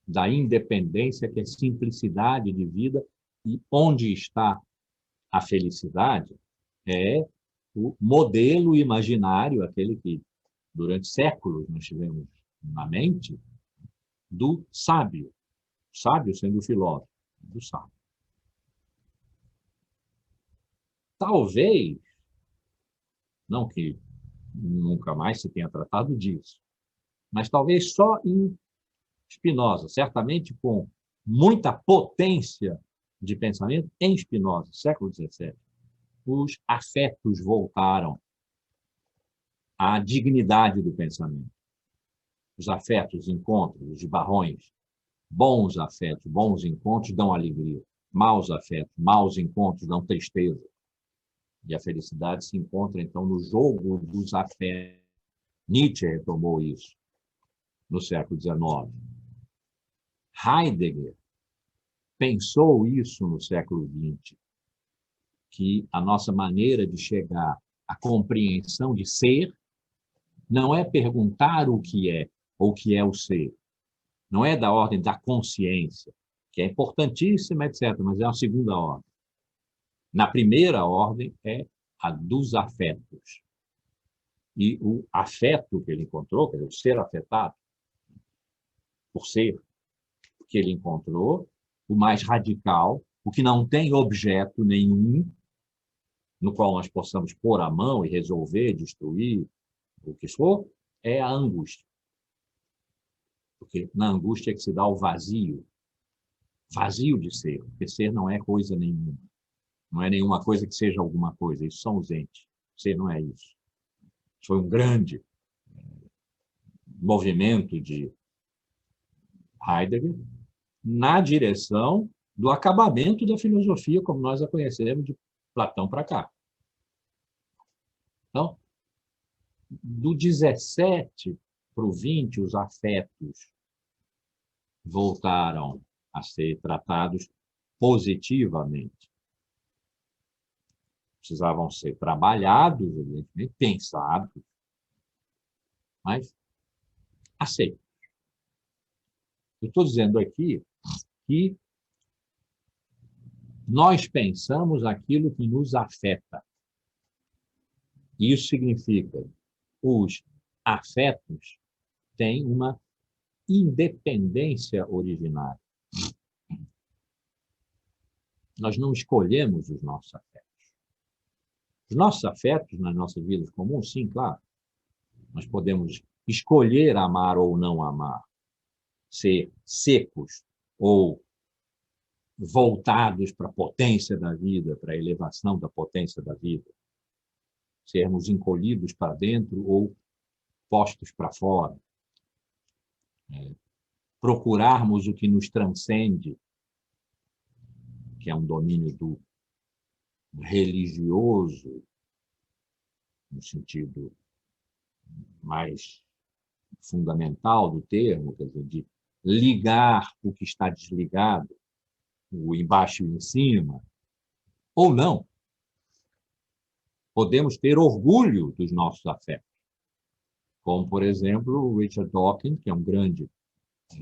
da independência, que é simplicidade de vida, e onde está a felicidade, é o modelo imaginário, aquele que durante séculos nós tivemos na mente, do sábio. Sábio sendo o filósofo, do sábio. Talvez, não que nunca mais se tenha tratado disso, mas talvez só em Spinoza, certamente com muita potência de pensamento, em Spinoza, século XVII, os afetos voltaram à dignidade do pensamento. Os afetos, encontros, os barrões, bons afetos, bons encontros dão alegria. Maus afetos, maus encontros dão tristeza. E a felicidade se encontra, então, no jogo dos afetos. Nietzsche retomou isso no século XIX. Heidegger pensou isso no século XX, que a nossa maneira de chegar à compreensão de ser não é perguntar o que é, ou o que é o ser. Não é da ordem da consciência, que é importantíssima, etc., mas é uma segunda ordem. Na primeira ordem é a dos afetos. E o afeto que ele encontrou, quer dizer, o ser afetado, por ser, que ele encontrou, o mais radical, o que não tem objeto nenhum, no qual nós possamos pôr a mão e resolver, destruir, o que for, é a angústia. Porque na angústia é que se dá o vazio. Vazio de ser, porque ser não é coisa nenhuma. Não é nenhuma coisa que seja alguma coisa, isso são os entes. Ser não é isso. Foi um grande movimento de Heidegger na direção do acabamento da filosofia como nós a conhecemos de Platão para cá. Então, do 17 para o 20, os afetos voltaram a ser tratados positivamente. Precisavam ser trabalhados, evidentemente, pensados, mas aceitos. Eu estou dizendo aqui que nós pensamos aquilo que nos afeta. Isso significa os afetos têm uma independência originária. Nós não escolhemos os nossos afetos. Os nossos afetos nas nossas vidas comuns, sim, claro. Nós podemos escolher amar ou não amar, ser secos ou voltados para a potência da vida, para a elevação da potência da vida, sermos encolhidos para dentro ou postos para fora. procurarmos o que nos transcende, que é um domínio do religioso, no sentido mais fundamental do termo, quer dizer, de ligar o que está desligado, o embaixo e o em cima, ou não. Podemos ter orgulho dos nossos afetos, como, por exemplo, o Richard Dawkins, que é um grande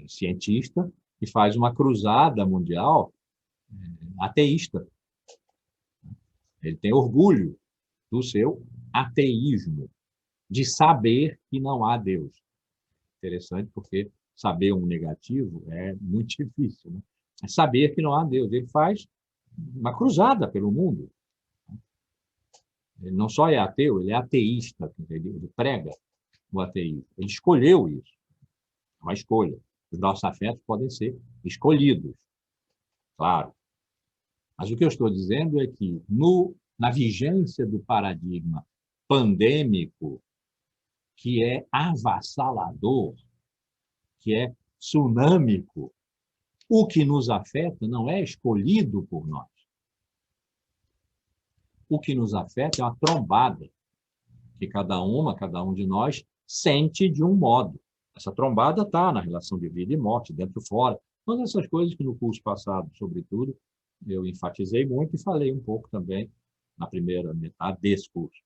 cientista, que faz uma cruzada mundial ateísta. Ele tem orgulho do seu ateísmo, de saber que não há Deus. Interessante, porque saber um negativo é muito difícil, né? É saber que não há Deus. Ele faz uma cruzada pelo mundo. Ele não só é ateu, ele é ateísta. Ele prega o ateísmo. Ele escolheu isso. É uma escolha. Os nossos afetos podem ser escolhidos, claro. Mas o que eu estou dizendo é que, na vigência do paradigma pandêmico, que é avassalador, que é tsunâmico, o que nos afeta não é escolhido por nós. O que nos afeta é uma trombada que cada um de nós sente de um modo. Essa trombada está na relação de vida e morte, dentro e fora. Todas essas coisas que no curso passado, sobretudo, eu enfatizei muito e falei um pouco também na primeira metade desse curso.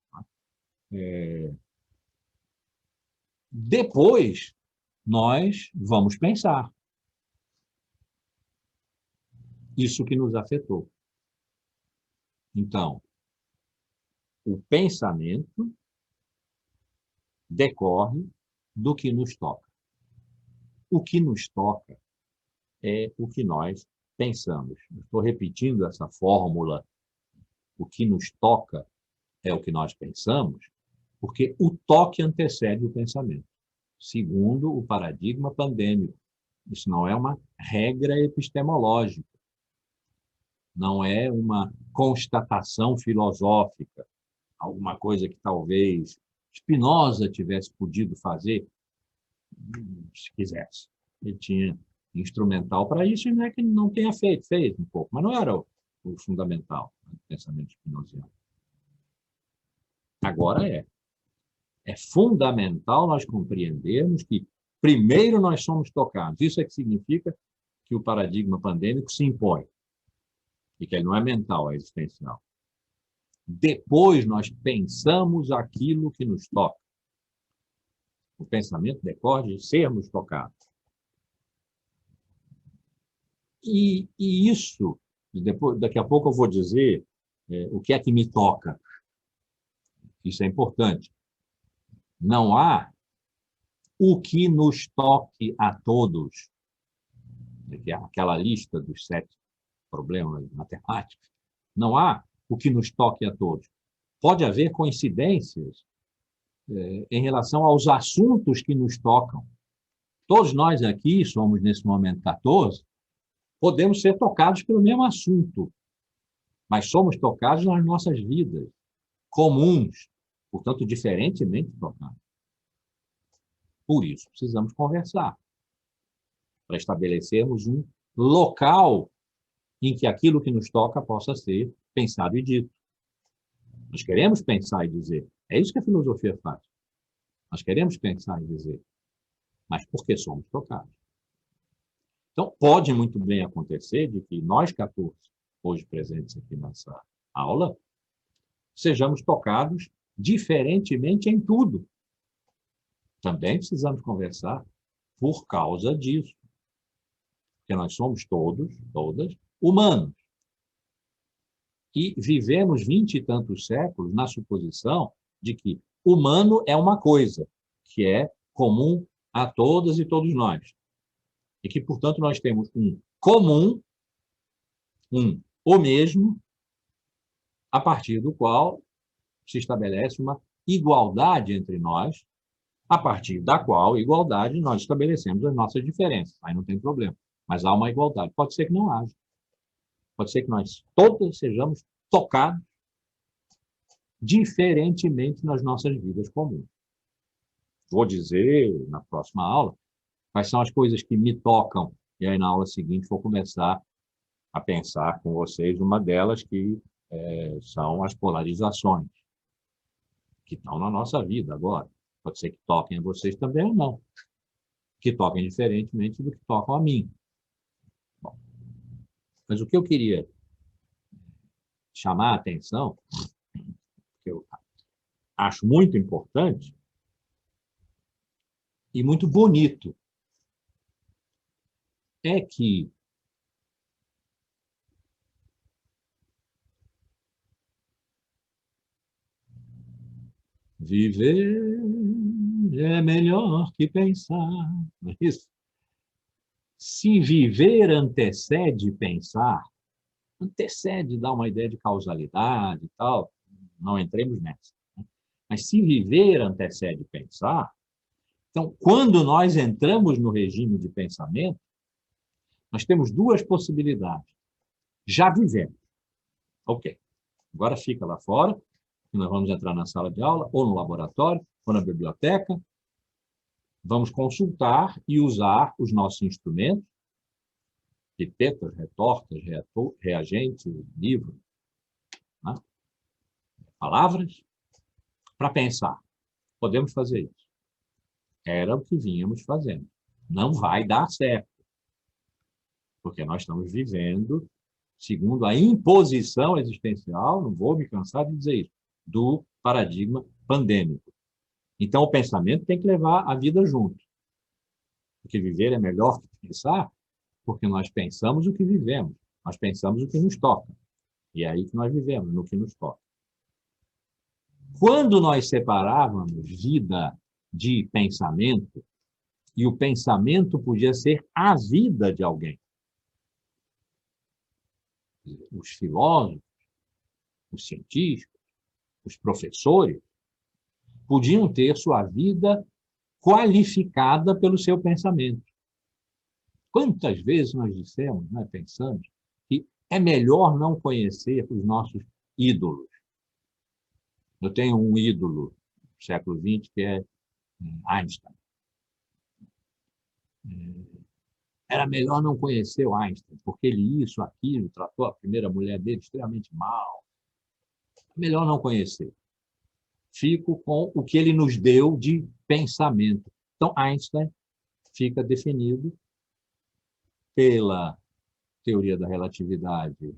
Depois, nós vamos pensar isso que nos afetou. Então, o pensamento decorre do que nos toca. O que nos toca é o que nós pensamos. Estou repetindo essa fórmula, o que nos toca é o que nós pensamos, porque o toque antecede o pensamento, segundo o paradigma pandêmico. Isso não é uma regra epistemológica, não é uma constatação filosófica, alguma coisa que talvez Spinoza tivesse podido fazer, se quisesse. Ele tinha instrumental para isso, e não é que não tenha feito, fez um pouco, mas não era o fundamental do pensamento spinoziano. Agora é fundamental nós compreendermos que primeiro nós somos tocados. Isso é que significa que o paradigma pandêmico se impõe e que ele não é mental, é existencial. Depois nós pensamos aquilo que nos toca. O pensamento decorre de sermos tocados. E isso, daqui a pouco eu vou dizer o que é que me toca. Isso é importante. Não há o que nos toque a todos. Aquela lista dos 7 problemas matemáticos. Não há o que nos toque a todos. Pode haver coincidências em relação aos assuntos que nos tocam. Todos nós aqui somos, nesse momento, 14, podemos ser tocados pelo mesmo assunto, mas somos tocados nas nossas vidas comuns, portanto, diferentemente tocados. Por isso, precisamos conversar, para estabelecermos um local em que aquilo que nos toca possa ser pensado e dito. Nós queremos pensar e dizer. É isso que a filosofia faz. Nós queremos pensar e dizer. Mas por que somos tocados? Então, pode muito bem acontecer de que nós 14, hoje presentes aqui nessa aula, sejamos tocados diferentemente em tudo. Também precisamos conversar por causa disso. Porque nós somos todas, humanos. E vivemos 20 e tantos séculos na suposição de que humano é uma coisa que é comum a todas e todos nós. E que, portanto, nós temos um comum, o mesmo, a partir do qual se estabelece uma igualdade entre nós, a partir da qual igualdade nós estabelecemos as nossas diferenças. Aí não tem problema. Mas há uma igualdade. Pode ser que não haja. Pode ser que nós todos sejamos tocados diferentemente nas nossas vidas comuns. Vou dizer, na próxima aula, Quais são as coisas que me tocam? E aí, na aula seguinte, vou começar a pensar com vocês uma delas que são as polarizações, que estão na nossa vida agora. Pode ser que toquem a vocês também ou não. Que toquem diferentemente do que tocam a mim. Bom, mas o que eu queria chamar a atenção, que eu acho muito importante e muito bonito, é que viver é melhor que pensar. Não é isso? Se viver antecede pensar, antecede dá uma ideia de causalidade e tal, não entremos nessa. Mas se viver antecede pensar, então, quando nós entramos no regime de pensamento, nós temos duas possibilidades. Já vivemos. Ok. Agora fica lá fora, nós vamos entrar na sala de aula, ou no laboratório, ou na biblioteca, vamos consultar e usar os nossos instrumentos, pipetas, retortas, reagentes, livros, né? Palavras, para pensar. Podemos fazer isso. Era o que vínhamos fazendo. Não vai dar certo, porque nós estamos vivendo segundo a imposição existencial, não vou me cansar de dizer isso, do paradigma pandêmico. Então, o pensamento tem que levar a vida junto. Porque viver é melhor que pensar, porque nós pensamos o que vivemos, nós pensamos o que nos toca. E é aí que nós vivemos, no que nos toca. Quando nós separávamos vida de pensamento, e o pensamento podia ser a vida de alguém, os filósofos, os cientistas, os professores, podiam ter sua vida qualificada pelo seu pensamento. Quantas vezes nós dissemos, né, pensamos, que é melhor não conhecer os nossos ídolos. Eu tenho um ídolo do século XX que é Einstein. Era melhor não conhecer o Einstein, porque ele isso, aquilo, tratou a primeira mulher dele extremamente mal. Melhor não conhecer. Fico com o que ele nos deu de pensamento. Então, Einstein fica definido pela teoria da relatividade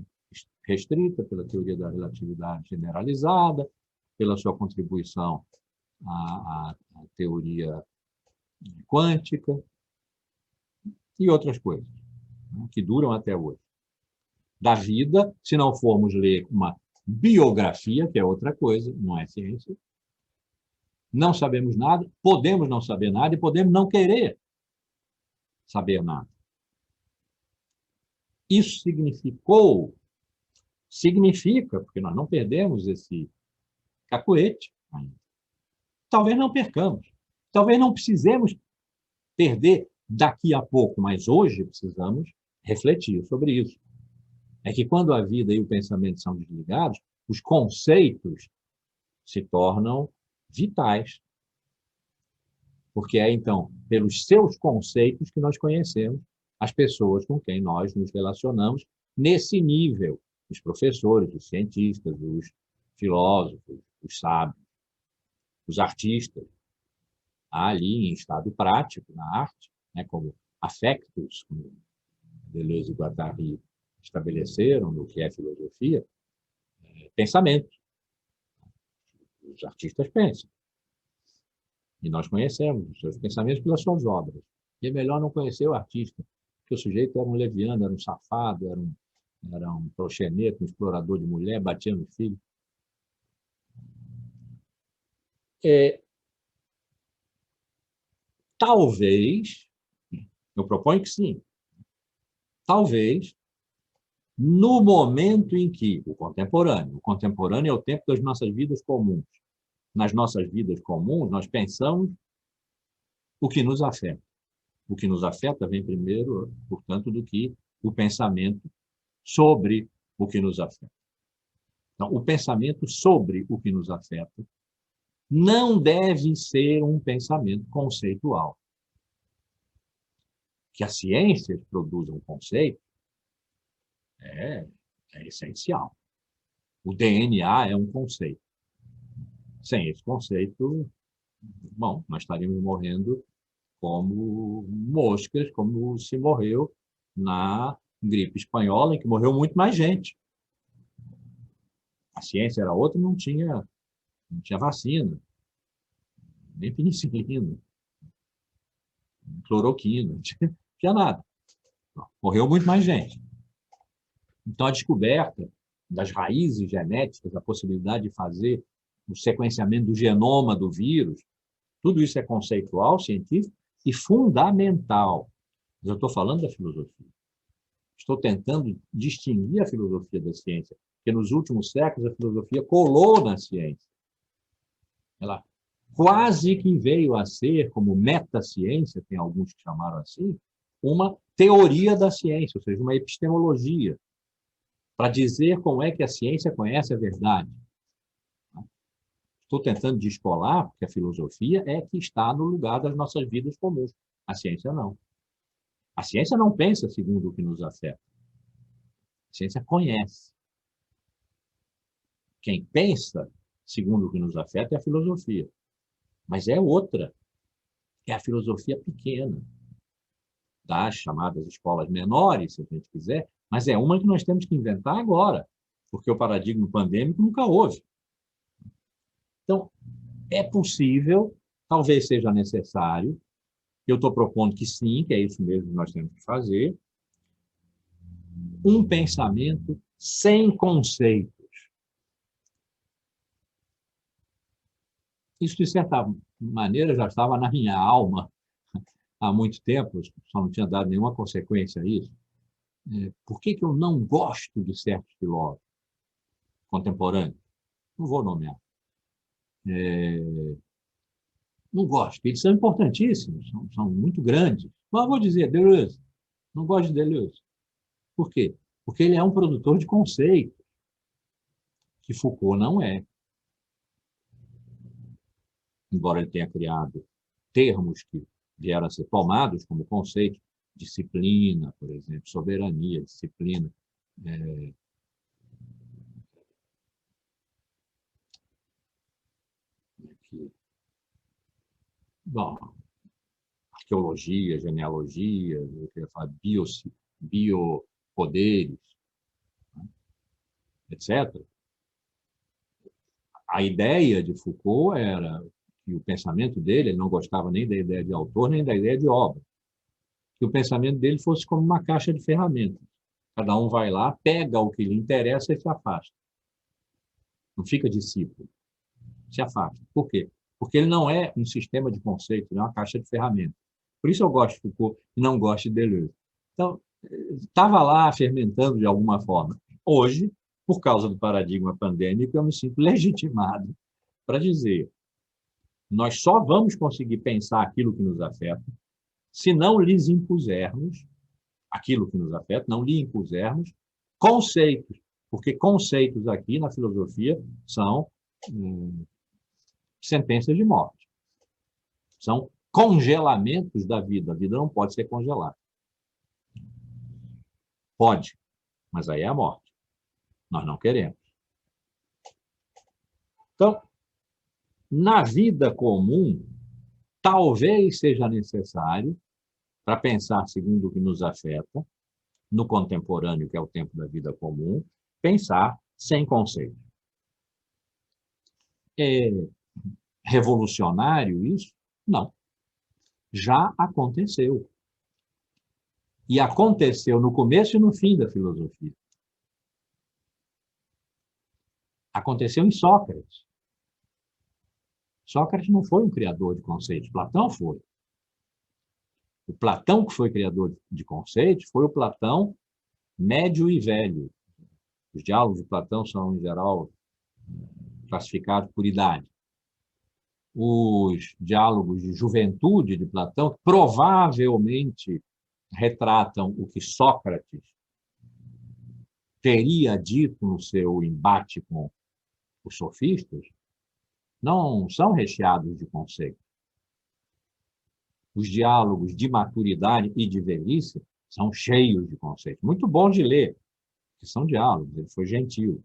restrita, pela teoria da relatividade generalizada, pela sua contribuição à teoria quântica e outras coisas, né, que duram até hoje. Da vida, se não formos ler uma biografia, que é outra coisa, não é ciência, não sabemos nada, podemos não saber nada e podemos não querer saber nada. Isso significa, porque nós não perdemos esse cacuete ainda. Talvez não percamos, talvez não precisemos perder daqui a pouco, mas hoje precisamos refletir sobre isso. É que quando a vida e o pensamento são desligados, os conceitos se tornam vitais. Porque é, então, pelos seus conceitos que nós conhecemos as pessoas com quem nós nos relacionamos nesse nível. Os professores, os cientistas, os filósofos, os sábios, os artistas, ali em estado prático, na arte, né, como affectus, como Deleuze e Guattari estabeleceram no que é filosofia, pensamento. Os artistas pensam. E nós conhecemos os seus pensamentos pelas suas obras. E é melhor não conhecer o artista, porque o sujeito era um leviano, era um safado, era um proxeneta, um explorador de mulher, batia no filho. Talvez, eu proponho que sim, talvez, no momento em que o contemporâneo é o tempo das nossas vidas comuns. Nas nossas vidas comuns, nós pensamos o que nos afeta. O que nos afeta vem primeiro, portanto, do que o pensamento sobre o que nos afeta. Então, o pensamento sobre o que nos afeta não deve ser um pensamento conceitual. que as ciências produzam conceitos é, é essencial. O DNA é um conceito. Sem esse conceito, bom, nós estaríamos morrendo como moscas, como se morreu na gripe espanhola, em que morreu muito mais gente. A ciência era outra, não tinha vacina, nem penicilina, cloroquina, não tinha nada. Morreu muito mais gente. Então, a descoberta das raízes genéticas, a possibilidade de fazer o sequenciamento do genoma do vírus, tudo isso é conceitual, científico e fundamental. Mas eu estou falando da filosofia. Estou tentando distinguir a filosofia da ciência, porque nos últimos séculos a filosofia colou na ciência. Ela quase que veio a ser, como metaciência, tem alguns que chamaram assim, uma teoria da ciência, ou seja, uma epistemologia, para dizer como é que a ciência conhece a verdade. Estou tentando descolar, porque a filosofia é que está no lugar das nossas vidas comuns. A ciência não. A ciência não pensa segundo o que nos afeta. A ciência conhece. Quem pensa segundo o que nos afeta é a filosofia. Mas é outra. É a filosofia pequena, das chamadas escolas menores, se a gente quiser, mas é uma que nós temos que inventar agora, porque o paradigma pandêmico nunca houve. Então, é possível, talvez seja necessário, eu estou propondo que sim, que é isso mesmo que nós temos que fazer, um pensamento sem conceitos. Isso, de certa maneira, já estava na minha alma há muito tempo, só não tinha dado nenhuma consequência a isso. Por que eu não gosto de certos filósofos contemporâneos? Não vou nomear. Não gosto. Eles são importantíssimos, são muito grandes. Mas vou dizer, Deleuze. Não gosto de Deleuze. Por quê? Porque ele é um produtor de conceito, que Foucault não é. Embora ele tenha criado termos que vieram a ser tomados como conceito, disciplina, por exemplo, soberania, disciplina. Bom, arqueologia, genealogia, eu queria falar biopoderes, etc. A ideia de Foucault era que o pensamento dele, ele não gostava nem da ideia de autor, nem da ideia de obra, que o pensamento dele fosse como uma caixa de ferramentas. Cada um vai lá, pega o que lhe interessa e se afasta. Não fica discípulo, se afasta. Por quê? Porque ele não é um sistema de conceitos, ele é uma caixa de ferramentas. Por isso eu gosto de Foucault e não gosto de Deleuze. Então, estava lá fermentando de alguma forma. Hoje, por causa do paradigma pandêmico, eu me sinto legitimado para dizer: nós só vamos conseguir pensar aquilo que nos afeta se não lhes impusermos aquilo que nos afeta, não lhe impusermos conceitos, porque conceitos aqui na filosofia são sentenças de morte, são congelamentos da vida. A vida não pode ser congelada. Pode, mas aí é a morte. Nós não queremos. Então, na vida comum, talvez seja necessário, para pensar segundo o que nos afeta, no contemporâneo, que é o tempo da vida comum, pensar sem conceito. É revolucionário isso? Não. Já aconteceu. E aconteceu no começo e no fim da filosofia. Aconteceu em Sócrates. Sócrates não foi um criador de conceitos, Platão foi. O Platão que foi criador de conceitos foi o Platão médio e velho. Os diálogos de Platão são, em geral, classificados por idade. Os diálogos de juventude de Platão provavelmente retratam o que Sócrates teria dito no seu embate com os sofistas, não são recheados de conceitos. os diálogos de maturidade e de velhice são cheios de conceitos. Muito bom de ler, que são diálogos. Ele foi gentil,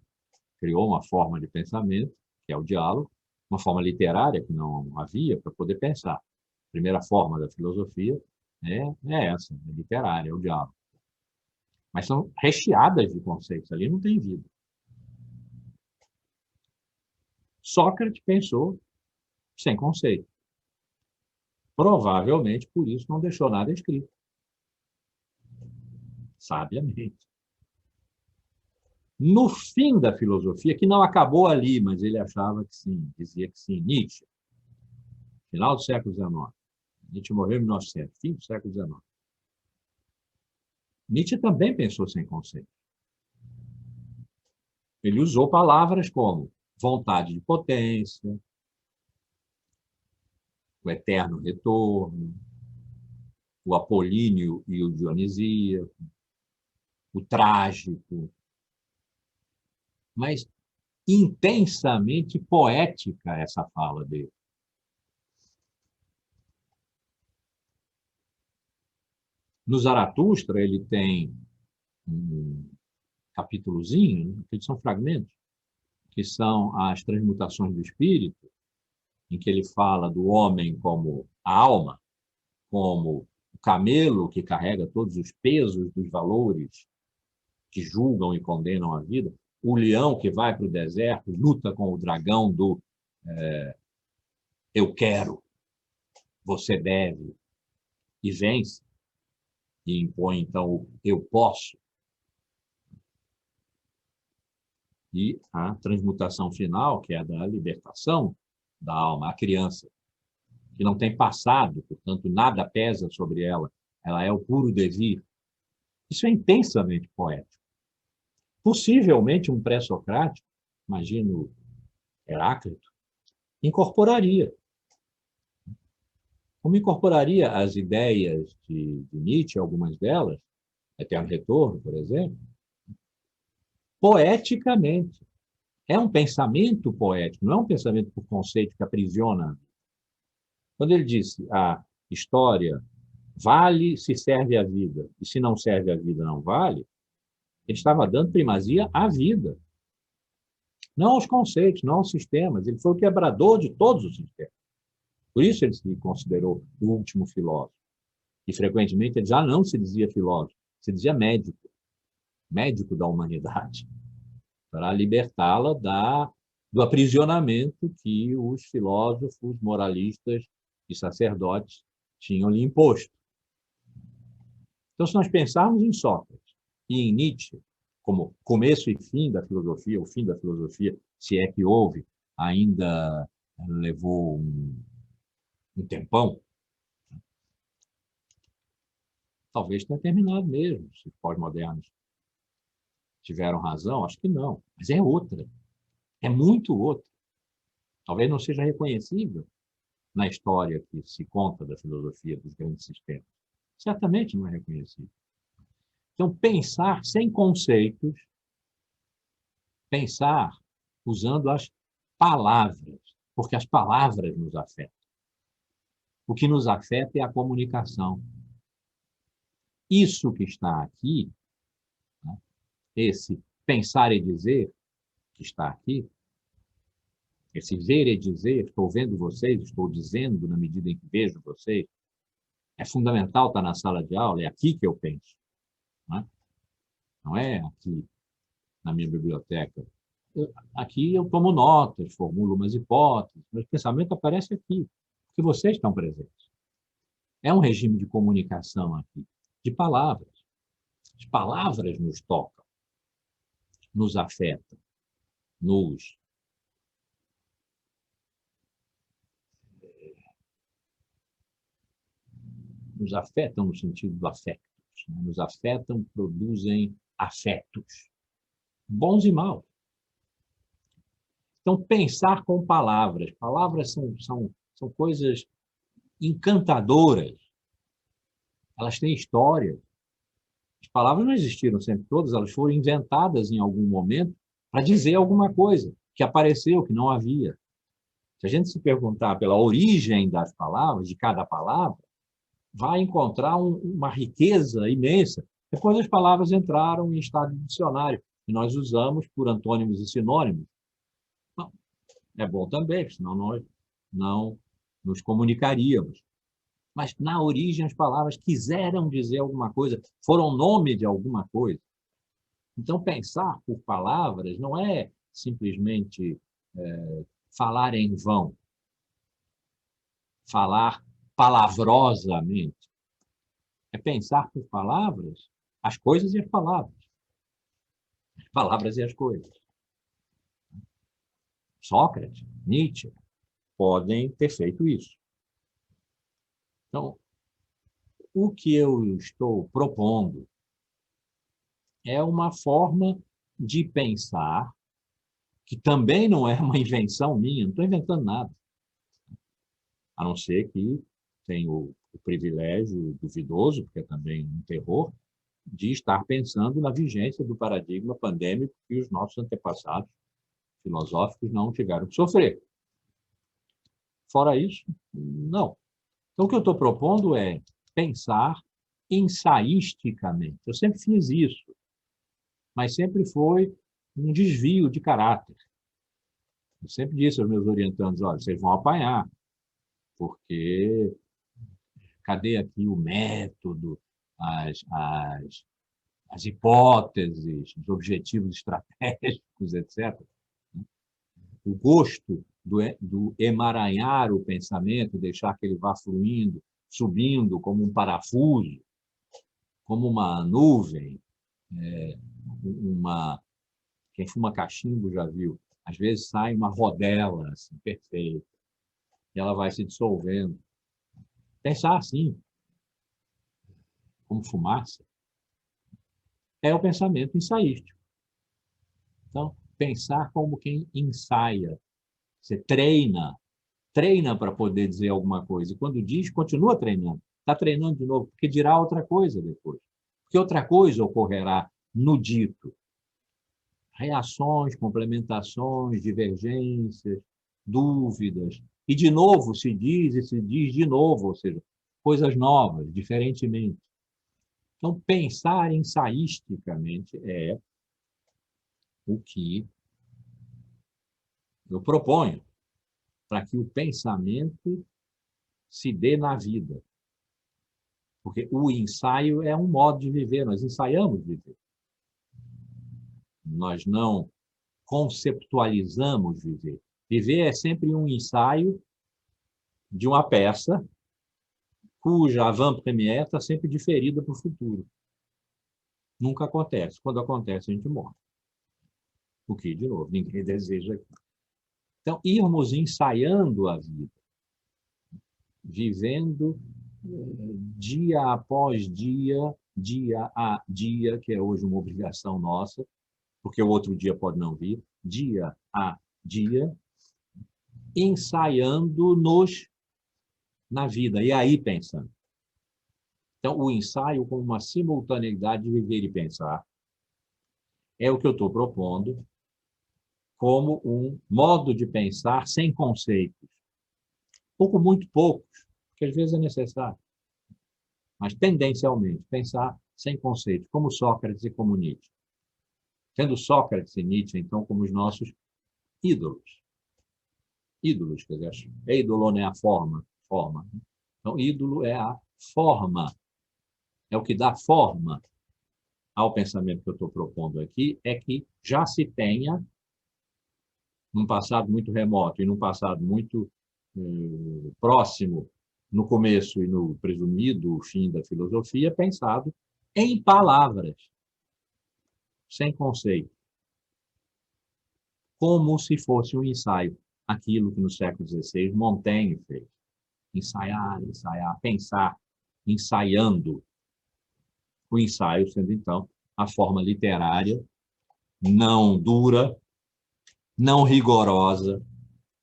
criou uma forma de pensamento, que é o diálogo, uma forma literária que não havia para poder pensar. A primeira forma da filosofia é essa, é literária, é o diálogo. Mas são recheadas de conceitos, ali não tem vida. Sócrates pensou sem conceito. Provavelmente, por isso, não deixou nada escrito. Sabiamente. No fim da filosofia, que não acabou ali, mas ele achava que sim, dizia que sim, Nietzsche, final do século XIX. Nietzsche morreu em 1900, fim do século XIX. Nietzsche também pensou sem conceito. Ele usou palavras como vontade de potência, o eterno retorno, o apolíneo e o dionisíaco, o trágico, mas intensamente poética essa fala dele. No Zaratustra, ele tem um capítulozinho, que são fragmentos, que são as transmutações do espírito, em que ele fala do homem como a alma, como o camelo que carrega todos os pesos dos valores que julgam e condenam a vida, o leão que vai para o deserto, luta com o dragão do eu quero, você deve, e vence, e impõe, então, o eu posso. E a transmutação final, que é a da libertação da alma, a criança, que não tem passado, portanto, nada pesa sobre ela, ela é o puro devir. Isso é intensamente poético. Possivelmente um pré-socrático, imagino Heráclito, incorporaria. Como incorporaria as ideias de Nietzsche, algumas delas, Eterno Retorno, por exemplo, poeticamente. É um pensamento poético, não é um pensamento por conceito que aprisiona. Quando ele disse a história vale se serve a vida, e se não serve a vida não vale, ele estava dando primazia à vida. Não aos conceitos, não aos sistemas. Ele foi o quebrador de todos os sistemas. Por isso ele se considerou o último filósofo. E frequentemente ele já não se dizia filósofo, se dizia médico, médico da humanidade, para libertá-la do aprisionamento que os filósofos, moralistas e sacerdotes tinham lhe imposto. Então, se nós pensarmos em Sócrates e em Nietzsche, como começo e fim da filosofia, o fim da filosofia, se é que houve, ainda levou um tempão, talvez tenha terminado mesmo, se os pós-modernos tiveram razão, acho que não, mas é outra, é muito outra. Talvez não seja reconhecível na história que se conta da filosofia dos grandes sistemas. Certamente não é reconhecível. Então, pensar sem conceitos, pensar usando as palavras, porque as palavras nos afetam. O que nos afeta é a comunicação. Isso que está aqui, né, esse pensar e dizer que está aqui, esse ver e dizer, estou vendo vocês, estou dizendo na medida em que vejo vocês, é fundamental estar na sala de aula, é aqui que eu penso. Não é aqui na minha biblioteca. Aqui eu tomo notas, formulo umas hipóteses, mas o pensamento aparece aqui, porque vocês estão presentes. É um regime de comunicação aqui, de palavras. As palavras nos tocam, nos afetam, nos afetam no sentido do afeto, né? Nos afetam, produzem afetos, bons e maus. Então, pensar com palavras. Palavras são coisas encantadoras. Elas têm história. As palavras não existiram sempre todas, elas foram inventadas em algum momento para dizer alguma coisa que apareceu, que não havia. Se a gente se perguntar pela origem das palavras, de cada palavra, vai encontrar uma riqueza imensa. Depois as palavras entraram em estado de dicionário, e nós usamos por antônimos e sinônimos. Não, é bom também, senão nós não nos comunicaríamos. Mas, na origem, as palavras quiseram dizer alguma coisa, foram nome de alguma coisa. Então, pensar por palavras não é simplesmente falar em vão, falar palavrosamente. É pensar por palavras as coisas e as palavras e as coisas. Sócrates, Nietzsche, podem ter feito isso. Então, o que eu estou propondo é uma forma de pensar que também não é uma invenção minha, não estou inventando nada, a não ser que tenho o privilégio duvidoso, porque é também um terror, de estar pensando na vigência do paradigma pandêmico que os nossos antepassados filosóficos não tiveram que sofrer. Fora isso, não. Então, o que eu estou propondo é pensar ensaísticamente. Eu sempre fiz isso, mas sempre foi um desvio de caráter. Eu sempre disse aos meus orientandos, olha, vocês vão apanhar, porque cadê aqui o método, as hipóteses, os objetivos estratégicos, etc. O gosto do emaranhar o pensamento, deixar que ele vá fluindo, subindo como um parafuso, como uma nuvem, quem fuma cachimbo já viu, às vezes sai uma rodela assim, perfeita, e ela vai se dissolvendo. Pensar assim, como fumaça, é o pensamento ensaístico. Então, pensar como quem ensaia. Você treina para poder dizer alguma coisa. E quando diz, continua treinando. Está treinando de novo, porque dirá outra coisa depois. Porque outra coisa ocorrerá no dito. Reações, complementações, divergências, dúvidas. E de novo se diz e se diz de novo, ou seja, coisas novas, diferentemente. Então, pensar ensaísticamente é o que eu proponho para que o pensamento se dê na vida. Porque o ensaio é um modo de viver, nós ensaiamos viver. Nós não conceptualizamos viver. Viver é sempre um ensaio de uma peça cuja avant-première está sempre diferida para o futuro. Nunca acontece. Quando acontece, a gente morre. O que, de novo, ninguém deseja aqui. Então, irmos ensaiando a vida, vivendo dia após dia, dia a dia, que é hoje uma obrigação nossa, porque o outro dia pode não vir, dia a dia, ensaiando-nos na vida, e aí pensando. Então, o ensaio como uma simultaneidade de viver e pensar é o que eu estou propondo como um modo de pensar sem conceitos. Pouco, muito poucos, porque às vezes é necessário. Mas, tendencialmente, pensar sem conceitos, como Sócrates e como Nietzsche. Tendo Sócrates e Nietzsche, então, como os nossos ídolos. Ídolos, quer dizer, ídolo não é a forma. Então, ídolo é a forma. É o que dá forma ao pensamento que eu estou propondo aqui, é que já se tenha, num passado muito remoto e num passado muito próximo, no começo e no presumido fim da filosofia, pensado em palavras, sem conceito, como se fosse um ensaio. Aquilo que no século XVI Montaigne fez. Ensaiar, pensar, ensaiando. O ensaio sendo, então, a forma literária, não dura, não rigorosa,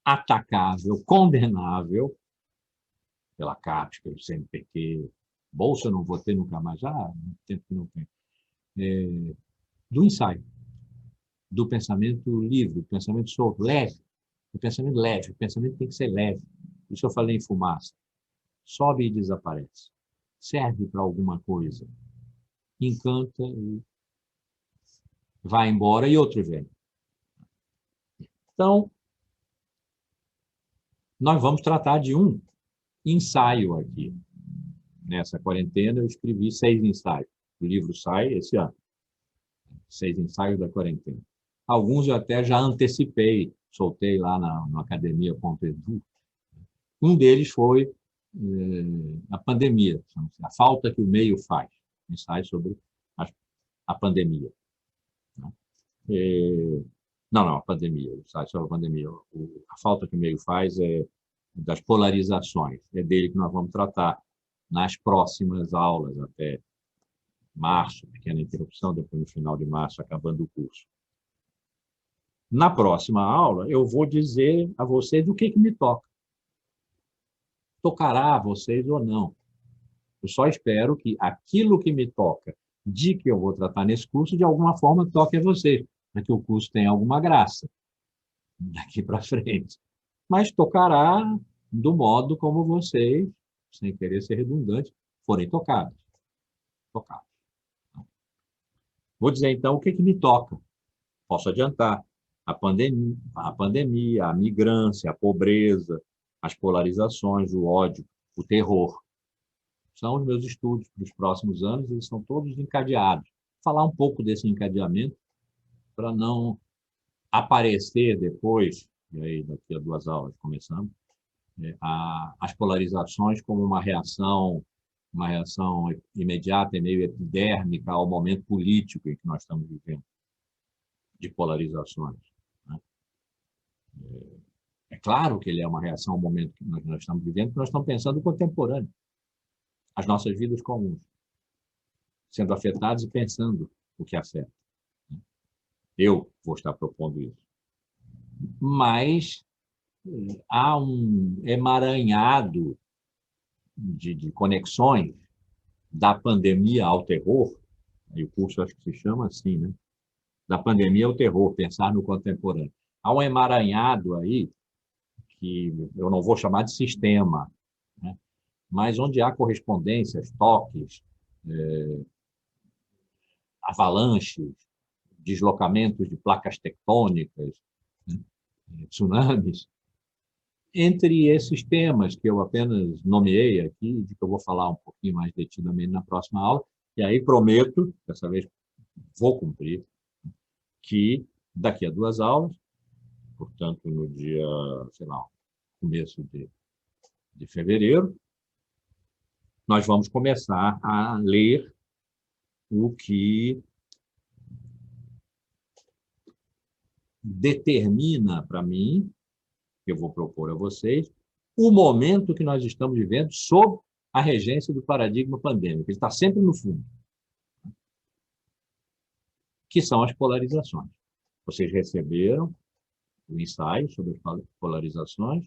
atacável, condenável pela CAPES, pelo CNPq, Bolsa eu não vou ter nunca mais, tempo que não tem, do ensaio, do pensamento livre, do pensamento solto, leve, do pensamento leve, o pensamento tem que ser leve. Isso eu falei em fumaça. Sobe e desaparece. serve para alguma coisa, encanta e vai embora e outro vem. Então, nós vamos tratar de um ensaio aqui. Nessa quarentena, eu escrevi 6 ensaios. O livro sai esse ano. 6 ensaios da quarentena. Alguns eu até já antecipei, soltei lá na academia.edu. Um deles foi a pandemia, a falta que o meio faz. Ensaio sobre a pandemia. Não, a pandemia, ensaio sobre a pandemia. A falta que o meio faz é das polarizações. É dele que nós vamos tratar nas próximas aulas, até março, pequena interrupção, depois no final de março, acabando o curso. Na próxima aula, eu vou dizer a vocês o que me toca. Tocará a vocês ou não. Eu só espero que aquilo que me toca, de que eu vou tratar nesse curso, de alguma forma toque a vocês, para que o curso tenha alguma graça daqui para frente. Mas tocará do modo como vocês, sem querer ser redundante, forem tocados. Vou dizer, então, o que me toca. Posso adiantar. A pandemia, a migrância, a pobreza, as polarizações, o ódio, o terror. São os meus estudos para os próximos anos, eles são todos encadeados. Vou falar um pouco desse encadeamento para não aparecer depois, e aí daqui a 2 aulas começamos, as polarizações como uma reação imediata e meio epidérmica ao momento político em que nós estamos vivendo, de polarizações. Né? É claro que ele é uma reação ao momento que nós estamos vivendo, porque nós estamos pensando no contemporâneo, as nossas vidas comuns, sendo afetados e pensando o que afeta. Eu vou estar propondo isso. Mas há um emaranhado de conexões da pandemia ao terror, e o curso acho que se chama assim, né? Da pandemia ao terror, pensar no contemporâneo. Há um emaranhado aí, que eu não vou chamar de sistema, né? Mas onde há correspondências, toques, avalanches, deslocamentos de placas tectônicas, né? Tsunamis, entre esses temas que eu apenas nomeei aqui, de que eu vou falar um pouquinho mais detidamente na próxima aula, e aí prometo, dessa vez vou cumprir, que daqui a 2 aulas, portanto, no dia, sei lá, começo de fevereiro, nós vamos começar a ler o que determina para mim, que eu vou propor a vocês, o momento que nós estamos vivendo sob a regência do paradigma pandêmico. Ele está sempre no fundo, que são as polarizações. Vocês receberam o ensaio sobre as polarizações,